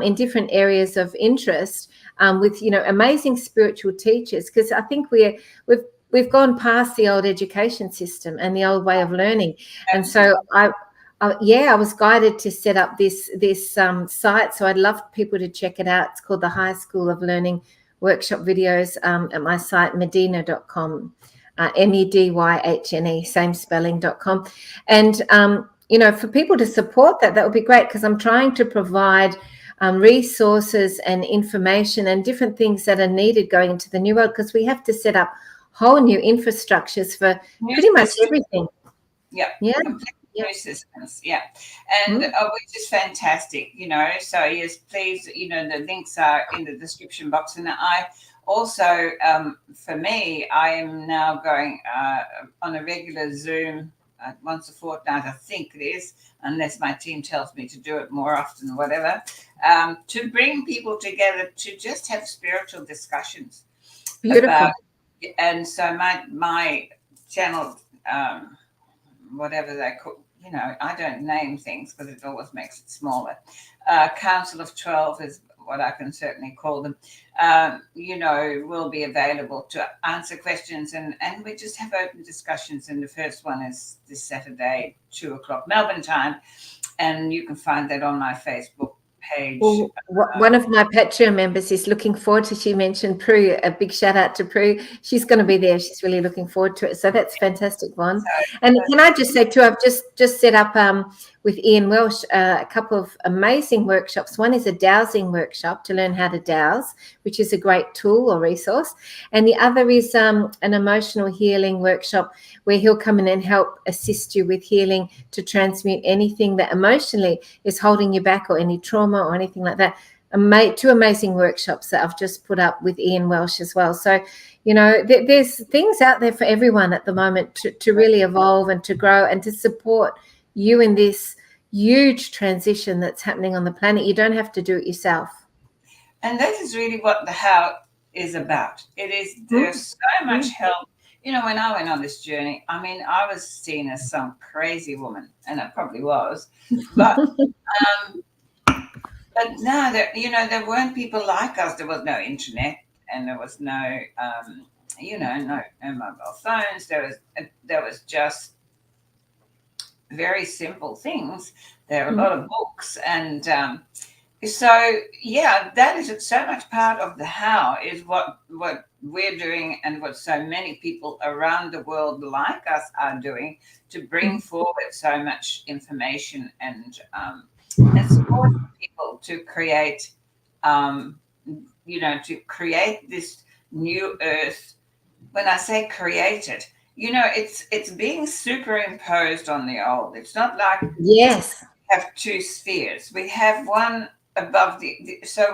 in different areas of interest with, amazing spiritual teachers. Because I think we've gone past the old education system and the old way of learning. And so I was guided to set up this site. So I'd love people to check it out. It's called the High School of Learning Workshop Videos at my site, medina.com. MEDYHNE, same spelling.com. And, for people to support that would be great, because I'm trying to provide resources and information and different things that are needed going into the new world, because we have to set up whole new infrastructures for pretty much everything. Yeah. New systems, and which is fantastic, so yes, please, the links are in the description box. And I also, for me, I am now going on a regular Zoom once a fortnight, I think it is, unless my team tells me to do it more often or whatever, to bring people together to just have spiritual discussions. Beautiful. And so my channel, whatever they call, I don't name things because it always makes it smaller. Council of 12 is what I can certainly call them, will be available to answer questions. And we just have open discussions. And the first one is this Saturday, 2:00 Melbourne time. And you can find that on my Facebook page. Well, one of my Patreon members is looking forward to, she mentioned Prue, a big shout out to Prue. She's going to be there. She's really looking forward to it. So that's fantastic, Von. And can I just say too, I've just set up with Ian Welsh a couple of amazing workshops. One is a dowsing workshop to learn how to dowse, which is a great tool or resource. And the other is an emotional healing workshop where he'll come in and help assist you with healing to transmute anything that emotionally is holding you back, or any trauma or anything like that. Two amazing workshops that I've just put up with Ian Welsh as well. So, there's things out there for everyone at the moment to really evolve and to grow and to support you in this huge transition that's happening on the planet. You don't have to do it yourself. And that is really what the how is about. It is, there's so much help. When I went on this journey, I mean, I was seen as some crazy woman, and I probably was. But but no, there weren't people like us. There was no internet. and there was no, no mobile phones. There was just very simple things. There are a lot of books, and so yeah, that is so much part of the how is what we're doing, and what so many people around the world like us are doing to bring forward so much information and support people to create, to create this new earth. When I say create it, it's being superimposed on the old. It's not like Yes. we have two spheres. We have one above so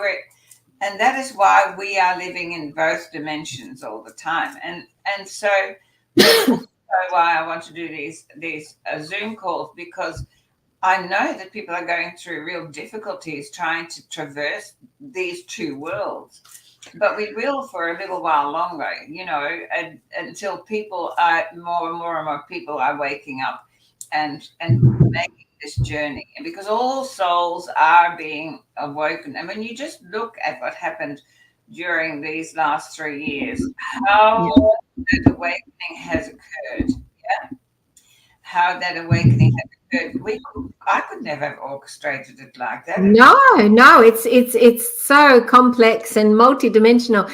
and that is why we are living in both dimensions all the time. And so that's also why I want to do these Zoom calls, because I know that people are going through real difficulties trying to traverse these two worlds. But we will for a little while longer, until people are more and more and more people are waking up and making this journey. And because all souls are being awoken. And when you just look at what happened during these last 3 years, how that awakening has occurred. Yeah. How that awakening has occurred. I could never have orchestrated it like that. No, it's so complex and multidimensional.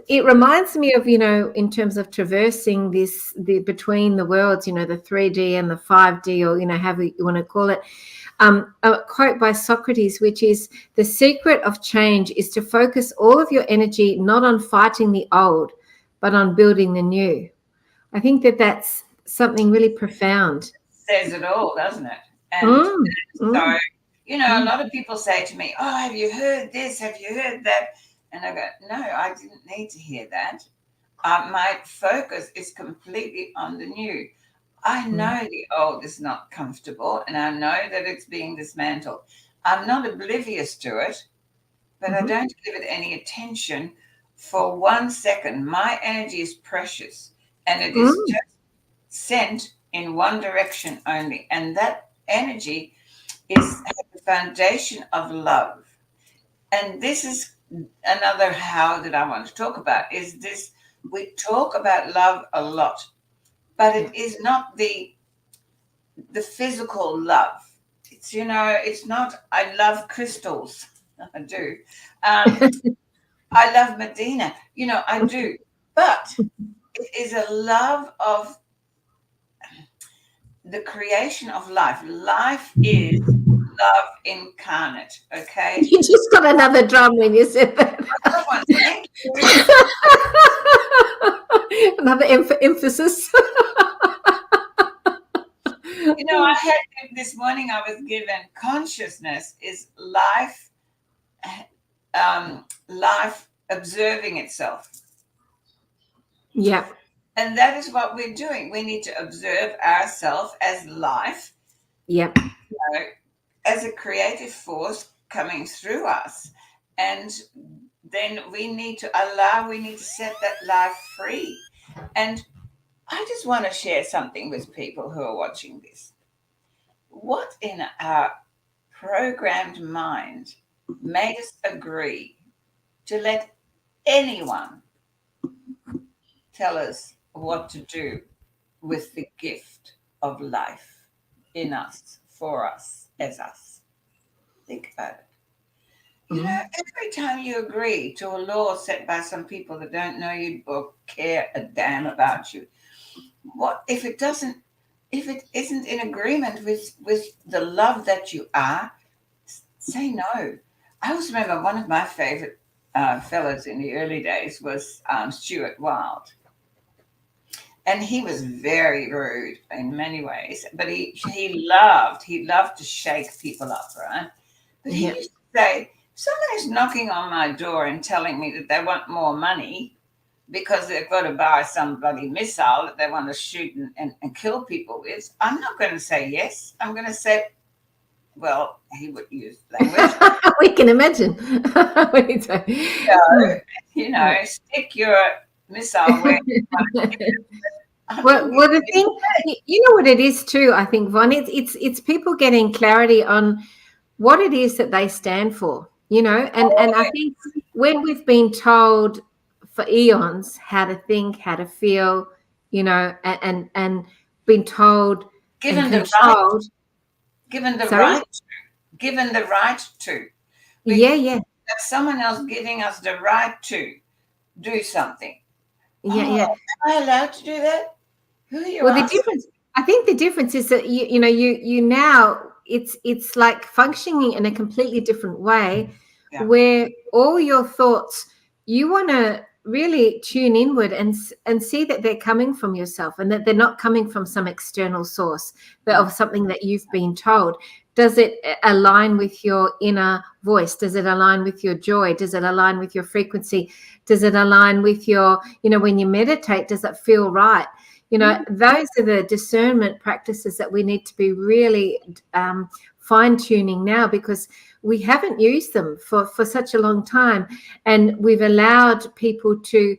It reminds me of, in terms of traversing between the worlds, the 3D and the 5D, or however you want to call it. A quote by Socrates, which is, "The secret of change is to focus all of your energy not on fighting the old, but on building the new." I think that's something really profound. Says it all, doesn't it? And so, a lot of people say to me, "Oh, have you heard this? Have you heard that?" And I go, "No, I didn't need to hear that. My focus is completely on the new. I know the old is not comfortable, and I know that it's being dismantled. I'm not oblivious to it, but I don't give it any attention for 1 second. My energy is precious, and it is just sent in one direction only. And that energy is the foundation of love. And this is another how that I want to talk about, is this. We talk about love a lot, but it is not the physical love. It's, it's not, I love crystals. I do. I love Medina. I do. But it is a love of the creation of life. Life is love incarnate. Okay. You just got another drum when you said that. Thank you. Another emphasis. I had this morning, I was given consciousness is life, life observing itself. Yeah. And that is what we're doing. We need to observe ourselves as life. Yep. As a creative force coming through us. And then we need to set that life free. And I just want to share something with people who are watching this. What in our programmed mind made us agree to let anyone tell us what to do with the gift of life in us, for us, as us? Think about it. Every time you agree to a law set by some people that don't know you or care a damn about you, what if it isn't in agreement with the love that you are? Say no. I always remember one of my favorite fellows in the early days was Stuart Wilde. And he was very rude in many ways, but he loved to shake people up, right? But he used to say, if someone is knocking on my door and telling me that they want more money because they've got to buy some bloody missile that they want to shoot and kill people with, I'm not going to say yes. I'm going to say, well, he would use language. We can imagine. Stick your missile where you want to. Well, the thing, what it is too, I think, Von, it's people getting clarity on what it is that they stand for, and I think when we've been told for eons how to think, how to feel, you know, and been told and Given the right, controlled. given the Sorry? right, given the right to. We Yeah, yeah, have someone else giving us the right to do something. yeah, Oh, yeah. am I allowed to do that? Who are you Well, the asking? difference, I think the difference is that you know, you now it's like functioning in a completely different way, Yeah. where all your thoughts, you want to really tune inward and see that they're coming from yourself and that they're not coming from some external source of something that you've been told. Does it align with your inner voice? Does it align with your joy? Does it align with your frequency? Does it align with your, you know, when you meditate, does it feel right? You know, those are the discernment practices that we need to be really fine tuning now, because we haven't used them for such a long time, and we've allowed people to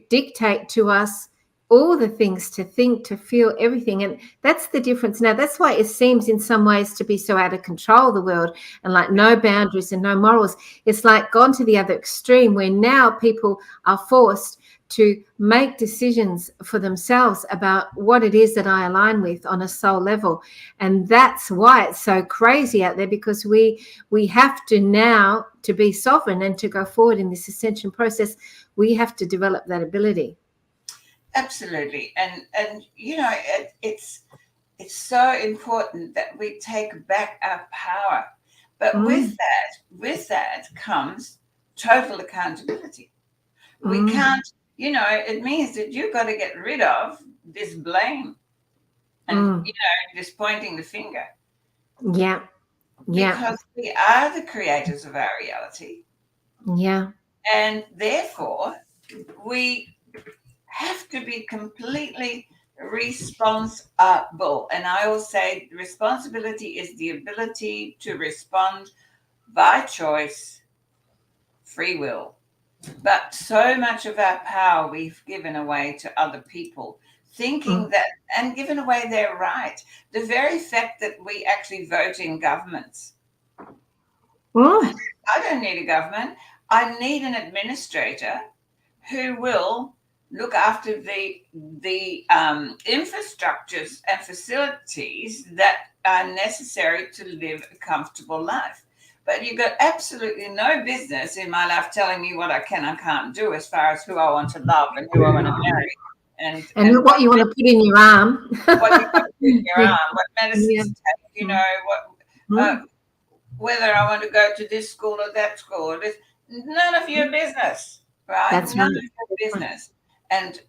dictate to us all the things to think, to feel, everything. And that's the difference now. That's why it seems in some ways to be so out of control, the world, and like no boundaries and no morals. It's like gone to the other extreme, where now people are forced to make decisions for themselves about what it is that I align with on a soul level. And that's why it's so crazy out there, because we have to now, to be sovereign and to go forward in this ascension process, we have to develop that ability. Absolutely. And you know, it's so important that we take back our power. But with that comes total accountability. We can't, you know, it means that you've got to get rid of this blame and, you know, this pointing the finger. Yeah. Yeah. Because we are the creators of our reality. Yeah. And therefore, we have to be completely responsible. And I will say responsibility is the ability to respond by choice, free will. But so much of our power we've given away to other people, thinking that, and given away their right. The very fact that we actually vote in governments. I don't need a government. I need an administrator who will look after the infrastructures and facilities that are necessary to live a comfortable life. But you've got absolutely no business in my life telling me what I can and can't do as far as who I want to love and who I want to marry. And what you want to put in your arm. What you want to put in your arm, what medicine to take, you know, whether I want to go to this school or that school. Or this, none of your business, right? That's none right. of your business. And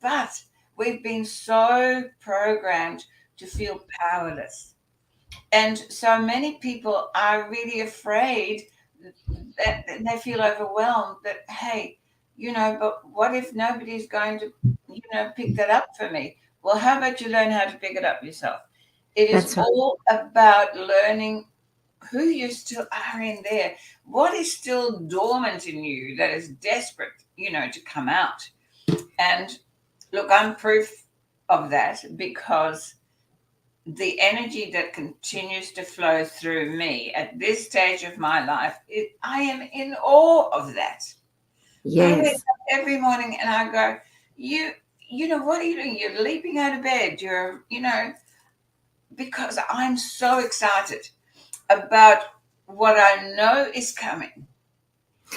but we've been so programmed to feel powerless. And so many people are really afraid that they feel overwhelmed that, hey, you know, but what if nobody's going to, you know, pick that up for me? Well, how about you learn how to pick it up yourself? It is That's right. all about learning who you still are in there. What is still dormant in you that is desperate, you know, to come out? And look, I'm proof of that, because the energy that continues to flow through me at this stage of my life, I am in awe of that. I wake Yes. up every morning and I go, you know, what are you doing? You're leaping out of bed. You're, you know, because I'm so excited about what I know is coming.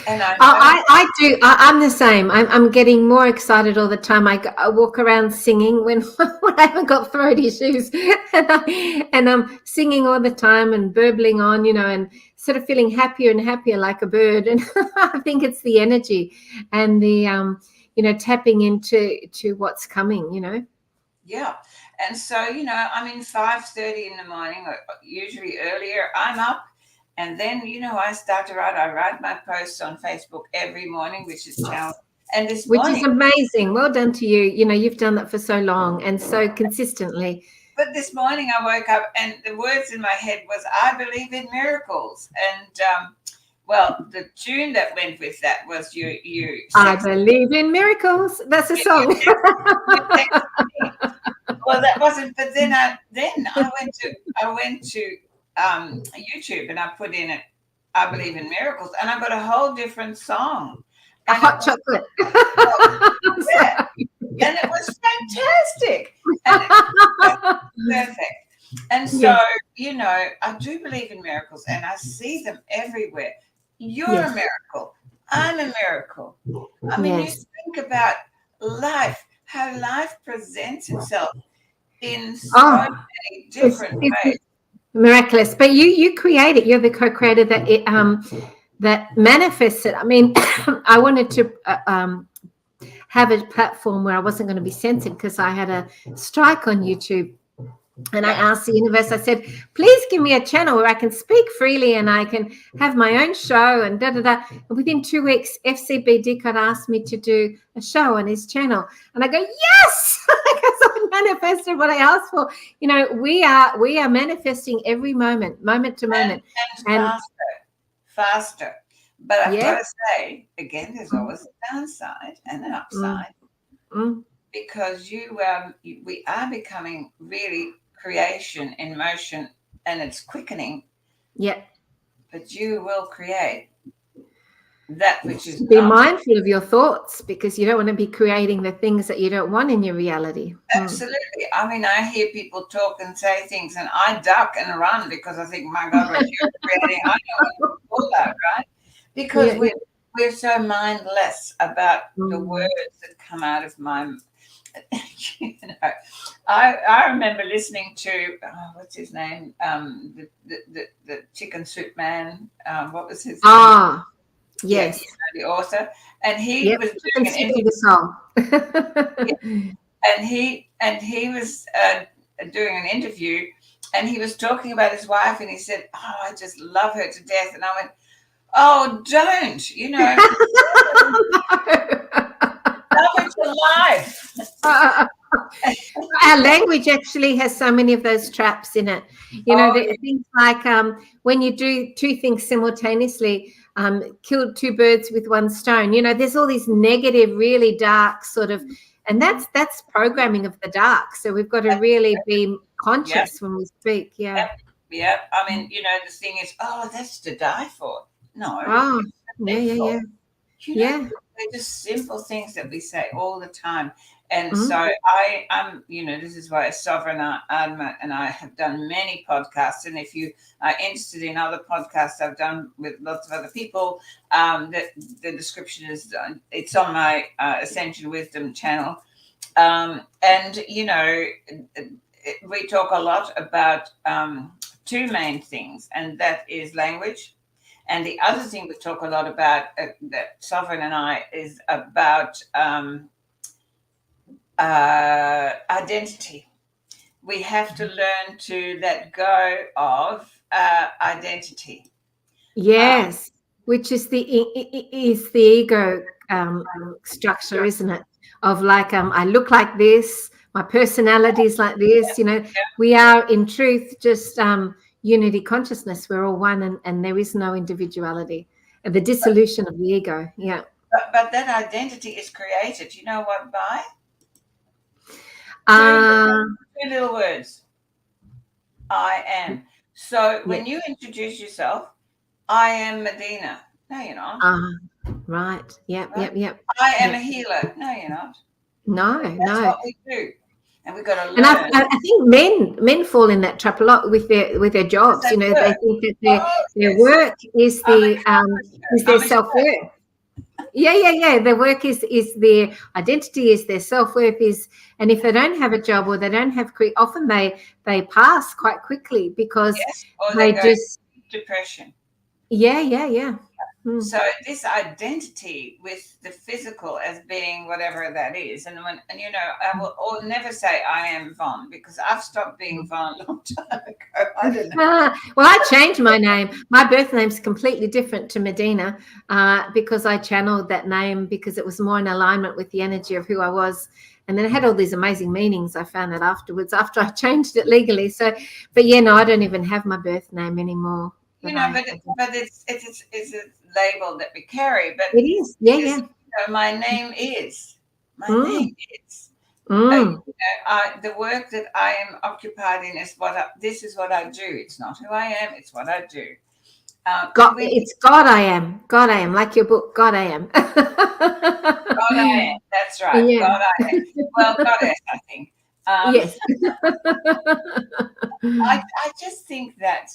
And I do. I'm the same. I'm getting more excited all the time. I walk around singing when when I haven't got throat issues, and I'm singing all the time and burbling on, you know, and sort of feeling happier and happier like a bird. And I think it's the energy and the you know, tapping into what's coming, you know. yeah. And so, you know, I mean, 5:30 in the morning, or usually earlier, I'm up. And then, you know, I start to write. I write my posts on Facebook every morning, which is challenge. And this Which is morning, amazing. Well done to you. You know, you've done that for so long and so consistently. but this morning I woke up and the words in my head was, I believe in miracles. And, well, the tune that went with that was you. I believe in miracles. That's a song. Well, that wasn't. But then I went to YouTube and I put in it. I believe in miracles, and I got a whole different song. A And hot chocolate. yeah, and it was fantastic, and it was perfect. And so, Yes. I do believe in miracles, and I see them everywhere. You're Yes. a miracle. I'm a miracle. I mean, Yes. you think about life, how life presents itself in so Oh, many different ways. miraculous. But you create it. You're the co-creator that manifests it. I mean, I wanted to have a platform where I wasn't going to be censored because I had a strike on YouTube. And I asked the universe, I said, please give me a channel where I can speak freely and I can have my own show and da da da. And within 2 weeks, FCB Dick had asked me to do a show on his channel. And I go, yes, because I manifested what I asked for. We are manifesting every moment to moment. And faster. But I've got Yeah. to say, again, there's always a downside and an upside. Because we are becoming really creation in motion, and it's quickening. Yeah. But you will create that which is be not. mindful of your thoughts, because you don't want to be creating the things that you don't want in your reality. Absolutely. I mean, I hear people talk and say things, and I duck and run because I think, my God, what you're creating, I know what it's all about, right? Because we're so mindless about the words that come out of my. I remember listening to what's his name, the chicken soup man. What was his name? Yes, the author, and he was doing an interview. And he was doing an interview, and he was talking about his wife, and he said, "Oh, I just love her to death." And I went, "Oh, don't, love her to life." Our language actually has so many of those traps in it. Things like when you do two things simultaneously, killed two birds with one stone. There's all these negative, really dark sort of, and that's programming of the dark. So we've got to really be conscious when we speak. Yeah. I mean, the thing is, oh, that's to die for. No. Oh, yeah. They're just simple things that we say all the time. And so I'm, this is why Sovereign Adma and I have done many podcasts. And if you are interested in other podcasts I've done with lots of other people, the description is, it's on my Ascension Wisdom channel. And, we talk a lot about two main things, and that is language. And the other thing we talk a lot about, that Sovereign and I, is about identity. We have to learn to let go of identity. Yes, which is the ego structure, isn't it? Of like, I look like this, my personality is like this. We are in truth just unity consciousness. We're all one, and there is no individuality. The dissolution of the ego. Yeah. But that identity is created. You know what? By two little words. I am. So when you introduce yourself, I am Medina. No, you're not. Right. Yep. I am a healer. No, you're not. That's what we do. And we've got to learn. And I think men fall in that trap a lot with their jobs. They think that their work is their self-worth. Yeah. Their work is their identity, is their self-worth is, and if they don't have a job or they don't have, often they pass quite quickly because they just depression. Yeah. So this identity with the physical as being whatever that is, and I will never say I am Von, because I've stopped being Von a long time ago. I don't know. Well, I changed my name. My birth name's completely different to Medina because I channeled that name because it was more in alignment with the energy of who I was. And then it had all these amazing meanings. I found that afterwards, after I changed it legally. So, but I don't even have my birth name ananymore. But it's a label that we carry. But it is, yeah. My name is. My name is. The work that I am occupied in is this is what I do. It's not who I am. It's what I do. God, it's God I am. God I am, like your book, God I am. God I am. That's right. Yeah. God I am. Well, Goddess, I think. Yes. I just think that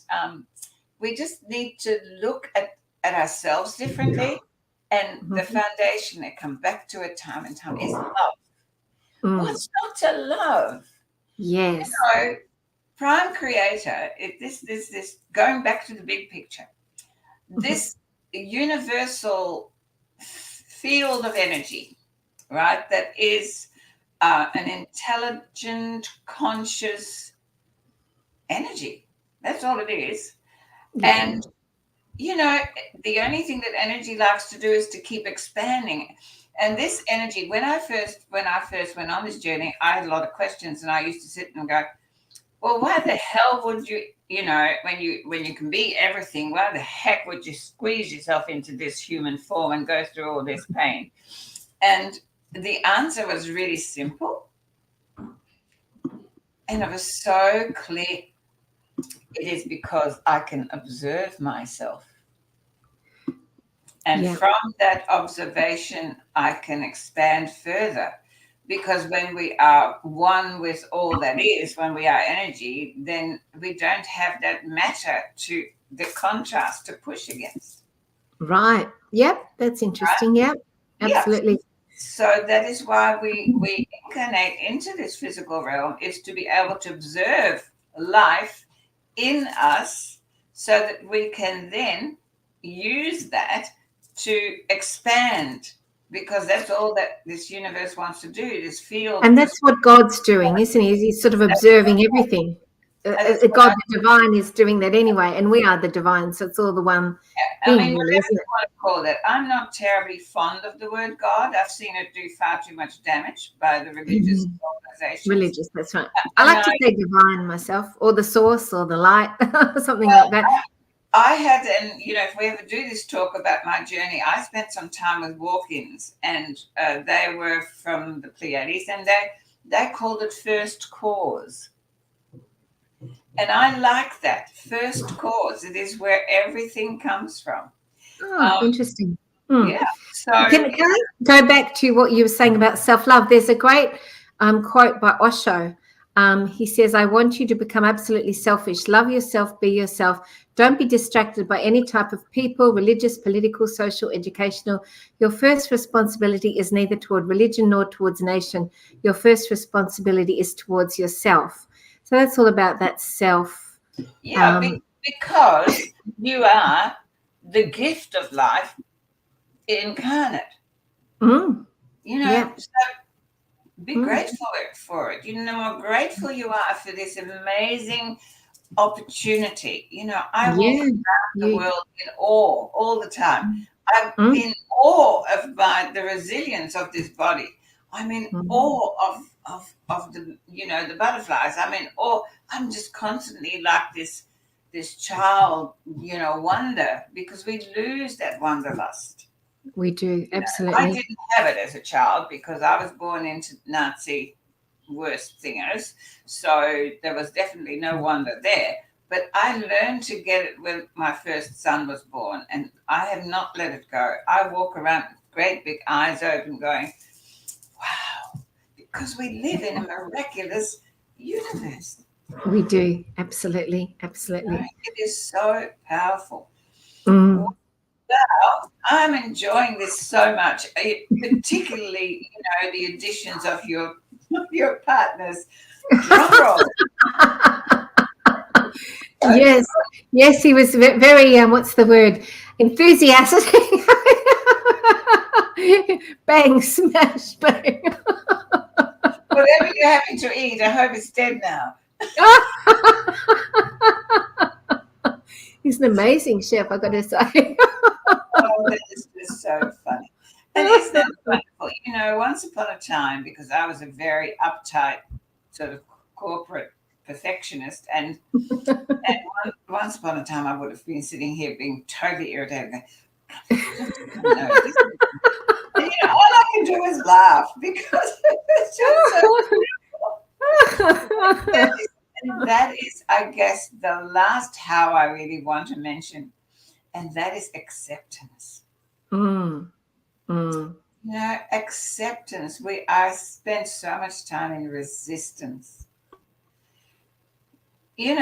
we just need to look at ourselves differently. And the foundation that comes back to it time and time is love. What's not to love? Yes. So, Prime Creator, this going back to the big picture, this universal field of energy, right? That is an intelligent, conscious energy. That's all it is. Yeah. And the only thing that energy likes to do is to keep expanding. And this energy, when I first went on this journey, I had a lot of questions, and I used to sit and go, well, why the hell would you, when you can be everything, why the heck would you squeeze yourself into this human form and go through all this pain? And the answer was really simple. And it was so clear. It is because I can observe myself. And from that observation, I can expand further. Because when we are one with all that is, when we are energy, then we don't have that matter to the contrast to push against. Right. Yep. That's interesting. Right? Yep. Absolutely. Yeah. So that is why we incarnate into this physical realm, is to be able to observe life in us so that we can then use that to expand, because that's all that this universe wants to do, this field. And that's what God's doing, isn't he? He's sort of observing everything. God, the divine, is doing that anyway, and we are the divine, so it's all the one thing, I mean, really, whatever isn't you it? want to call that. I'm not terribly fond of the word God. I've seen it do far too much damage by the religious organizations. Religious, that's right. I like to say divine myself, or the source, or the light, something like that. I had, and if we ever do this talk about my journey, I spent some time with walk-ins, and they were from the Pleiades, and they called it first cause. And I like that, first cause. It is where everything comes from. Oh, interesting. Yeah. So can I go back to what you were saying about self-love? There's a great quote by Osho. He says, I want you to become absolutely selfish. Love yourself, be yourself. Don't be distracted by any type of people, religious, political, social, educational. Your first responsibility is neither toward religion nor towards nation. Your first responsibility is towards yourself. So that's all about that self. Yeah, because you are the gift of life incarnate. So be grateful for it. The more grateful you are for this amazing opportunity. I walk around the world in awe all the time. I'm in awe of the resilience of this body. I'm in awe of the the butterflies. I'm in awe. I'm just constantly like this child, wonder, because we lose that wanderlust. We do, absolutely. I didn't have it as a child because I was born into Nazi worst thingers, so there was definitely no wonder there. But I learned to get it when my first son was born, and I have not let it go. I walk around with great big eyes open going, wow, because we live in a miraculous universe. We do, absolutely, absolutely. Right? It is so powerful. Well, I'm enjoying this so much, particularly, the additions of your partners. Drum roll. Yes, he was very, what's the word, enthusiastic. Bang, smash, bang. Whatever you're having to eat, I hope it's dead now. He's an amazing chef, I got to say. Oh, that is just so funny. And isn't that wonderful? Once upon a time, because I was a very uptight sort of corporate perfectionist, and once upon a time I would have been sitting here being totally irritated. And, all I can do is laugh because it's just so beautiful. And that is, I guess, the last how I really want to mention and that is acceptance. Mm. Mm. Acceptance. I spent so much time in resistance. You and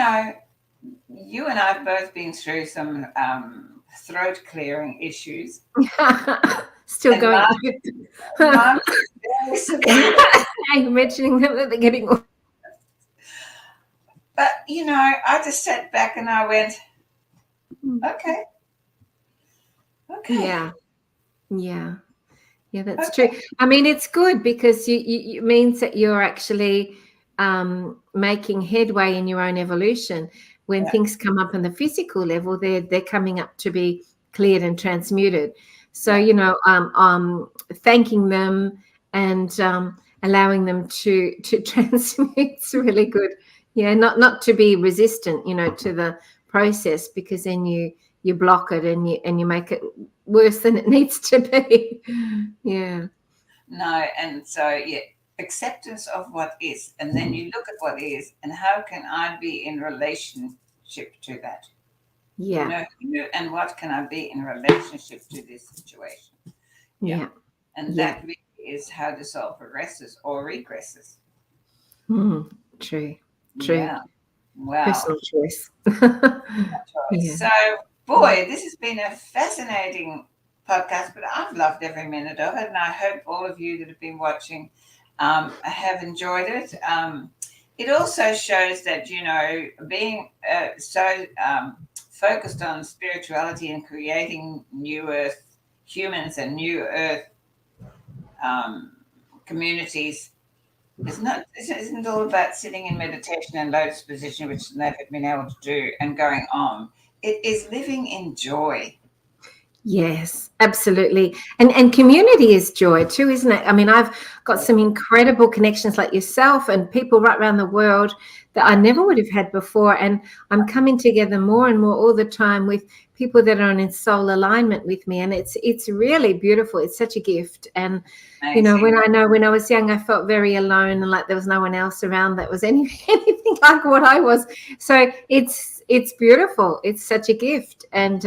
I have both been through some throat clearing issues. Still And going. mine is very severe. I'm mentioning them that they're getting. But, I just sat back and I went, okay. Yeah. Yeah. Yeah, that's Okay. true. I mean, it's good because it means that you're actually making headway in your own evolution. When Yeah. things come up on the physical level, they're coming up to be cleared and transmuted. So, Yeah. thanking them and allowing them to transmute, it's really good. Yeah, not to be resistant, to the process, because then you block it and you make it worse than it needs to be. Yeah. No, and so, acceptance of what is. And then you look at what is and how can I be in relationship to that? Yeah. Who and what can I be in relationship to this situation? Yeah. Yeah. And Yeah. that really is how the soul progresses or regresses. True. Yeah. Wow. Personal choice. Yeah. So, boy, this has been a fascinating podcast, but I've loved every minute of it. And I hope all of you that have been watching have enjoyed it. It also shows that, being so focused on spirituality and creating new earth humans and new earth communities isn't all about sitting in meditation and lotus position, which they've been able to do, and going on. It is living in joy. Yes, absolutely. And community is joy too, isn't it? I mean, I've got some incredible connections like yourself and people right around the world that I never would have had before. And I'm coming together more and more all the time with people that are in soul alignment with me. And it's really beautiful. It's such a gift. And Amazing. when I was young, I felt very alone and like there was no one else around that was anything like what I was. So it's beautiful. It's such a gift. And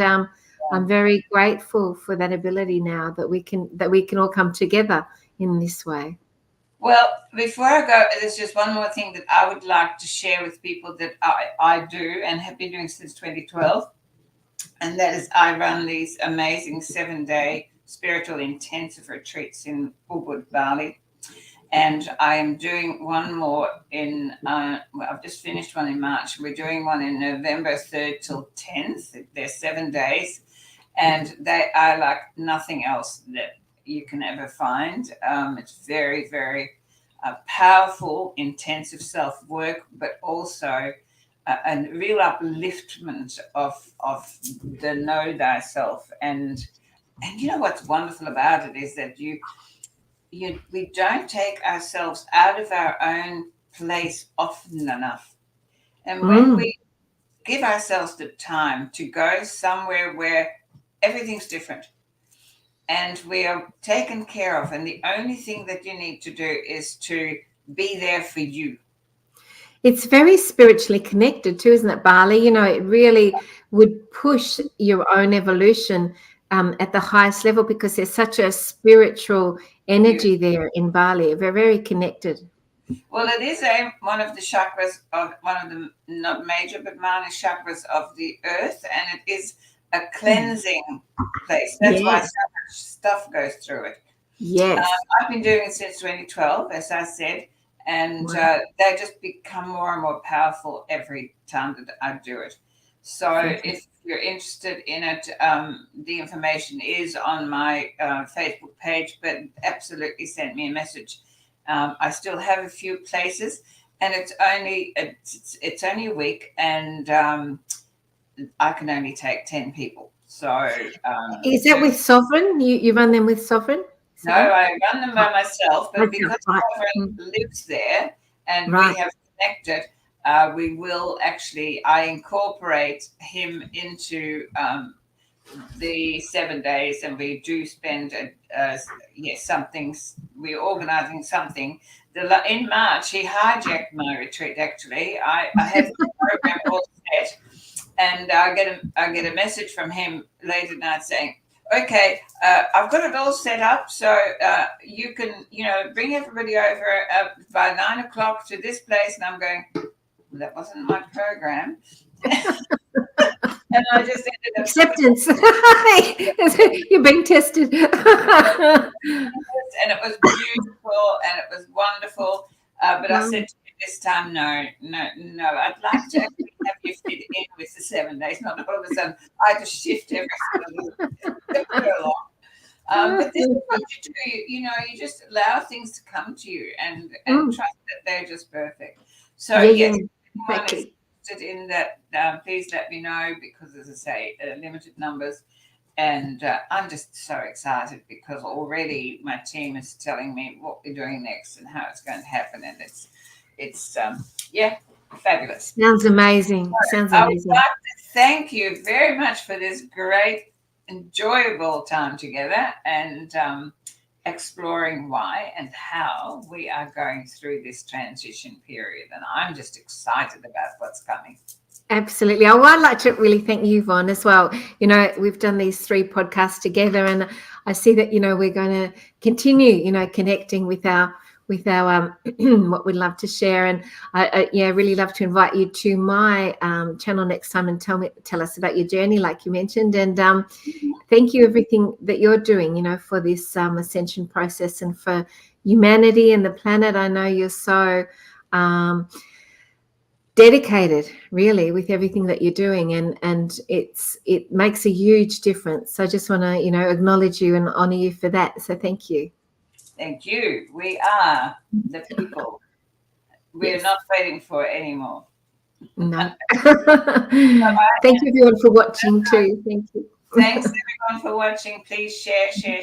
I'm very grateful for that ability now that we can all come together in this way. Well, before I go, there's just one more thing that I would like to share with people that I do and have been doing since 2012. And that is I run these amazing 7-day spiritual intensive retreats in Ubud, Bali. And I am doing one more I've just finished one in March. We're doing one in November 3rd till 10th. They're 7 days. And they are like nothing else that you can ever find. It's very, very powerful, intensive self-work, but also a real upliftment of the know thyself. And what's wonderful about it is that we don't take ourselves out of our own place often enough. And when we give ourselves the time to go somewhere where everything's different and we are taken care of, and the only thing that you need to do is to be there for you. It's very spiritually connected too, isn't it, Bali? It really would push your own evolution at the highest level because there's such a spiritual energy there in Bali. We're very connected. Well, it is one of the chakras of one of the not major but minor chakras of the earth, and it is a cleansing place. That's why so much stuff goes through it. Yes. I've been doing it since 2012, as I said, and they just become more and more powerful every time that I do it. So if you're interested in it, the information is on my Facebook page, but absolutely send me a message. I still have a few places, and it's only a week, and I can only take 10 people. So is that with Sovereign? You run them with Sovereign? No, I run them by myself, but because Sovereign lives there and we have connected, I incorporate him into the 7 days, and we do spend we're organizing something. In March he hijacked my retreat. Actually, I had the program all set, and I get a message from him late at night saying, okay, I've got it all set up, so you can, bring everybody over by 9 o'clock to this place. And I'm going, well, that wasn't my program. And I just ended up acceptance. You're being tested. And it was beautiful and it was wonderful. But I said to you this time, no. I'd like to actually have you fit in with the 7 days, not all of a sudden I just shift everything along. But this is what you do. You just allow things to come to you and trust that they're just perfect. So yes, anyone is interested in that, please let me know, because as I say, limited numbers. And I'm just so excited because already my team is telling me what we're doing next and how it's going to happen. And it's fabulous. Sounds amazing. I would like to thank you very much for this great, enjoyable time together and exploring why and how we are going through this transition period. And I'm just excited about what's coming. Absolutely. Oh, I'd like to really thank you, Yvonne, as well. We've done ththese 3 podcasts together, and I see that, we're going to continue, connecting with our what we'd love to share. And I really love to invite you to my channel next time and tell us about your journey, like you mentioned. And thank you everything that you're doing, for this ascension process and for humanity and the planet. I know you're so dedicated, really, with everything that you're doing, and it makes a huge difference. So I just want to acknowledge you and honor you for that. So thank you. Thank you. We are the people. We're not waiting for it anymore. No. Thank you everyone for watching too. Thank you. Thanks everyone for watching. Please share. Okay,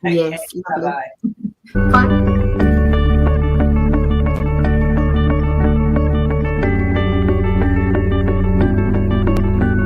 yes. bye-bye. Bye.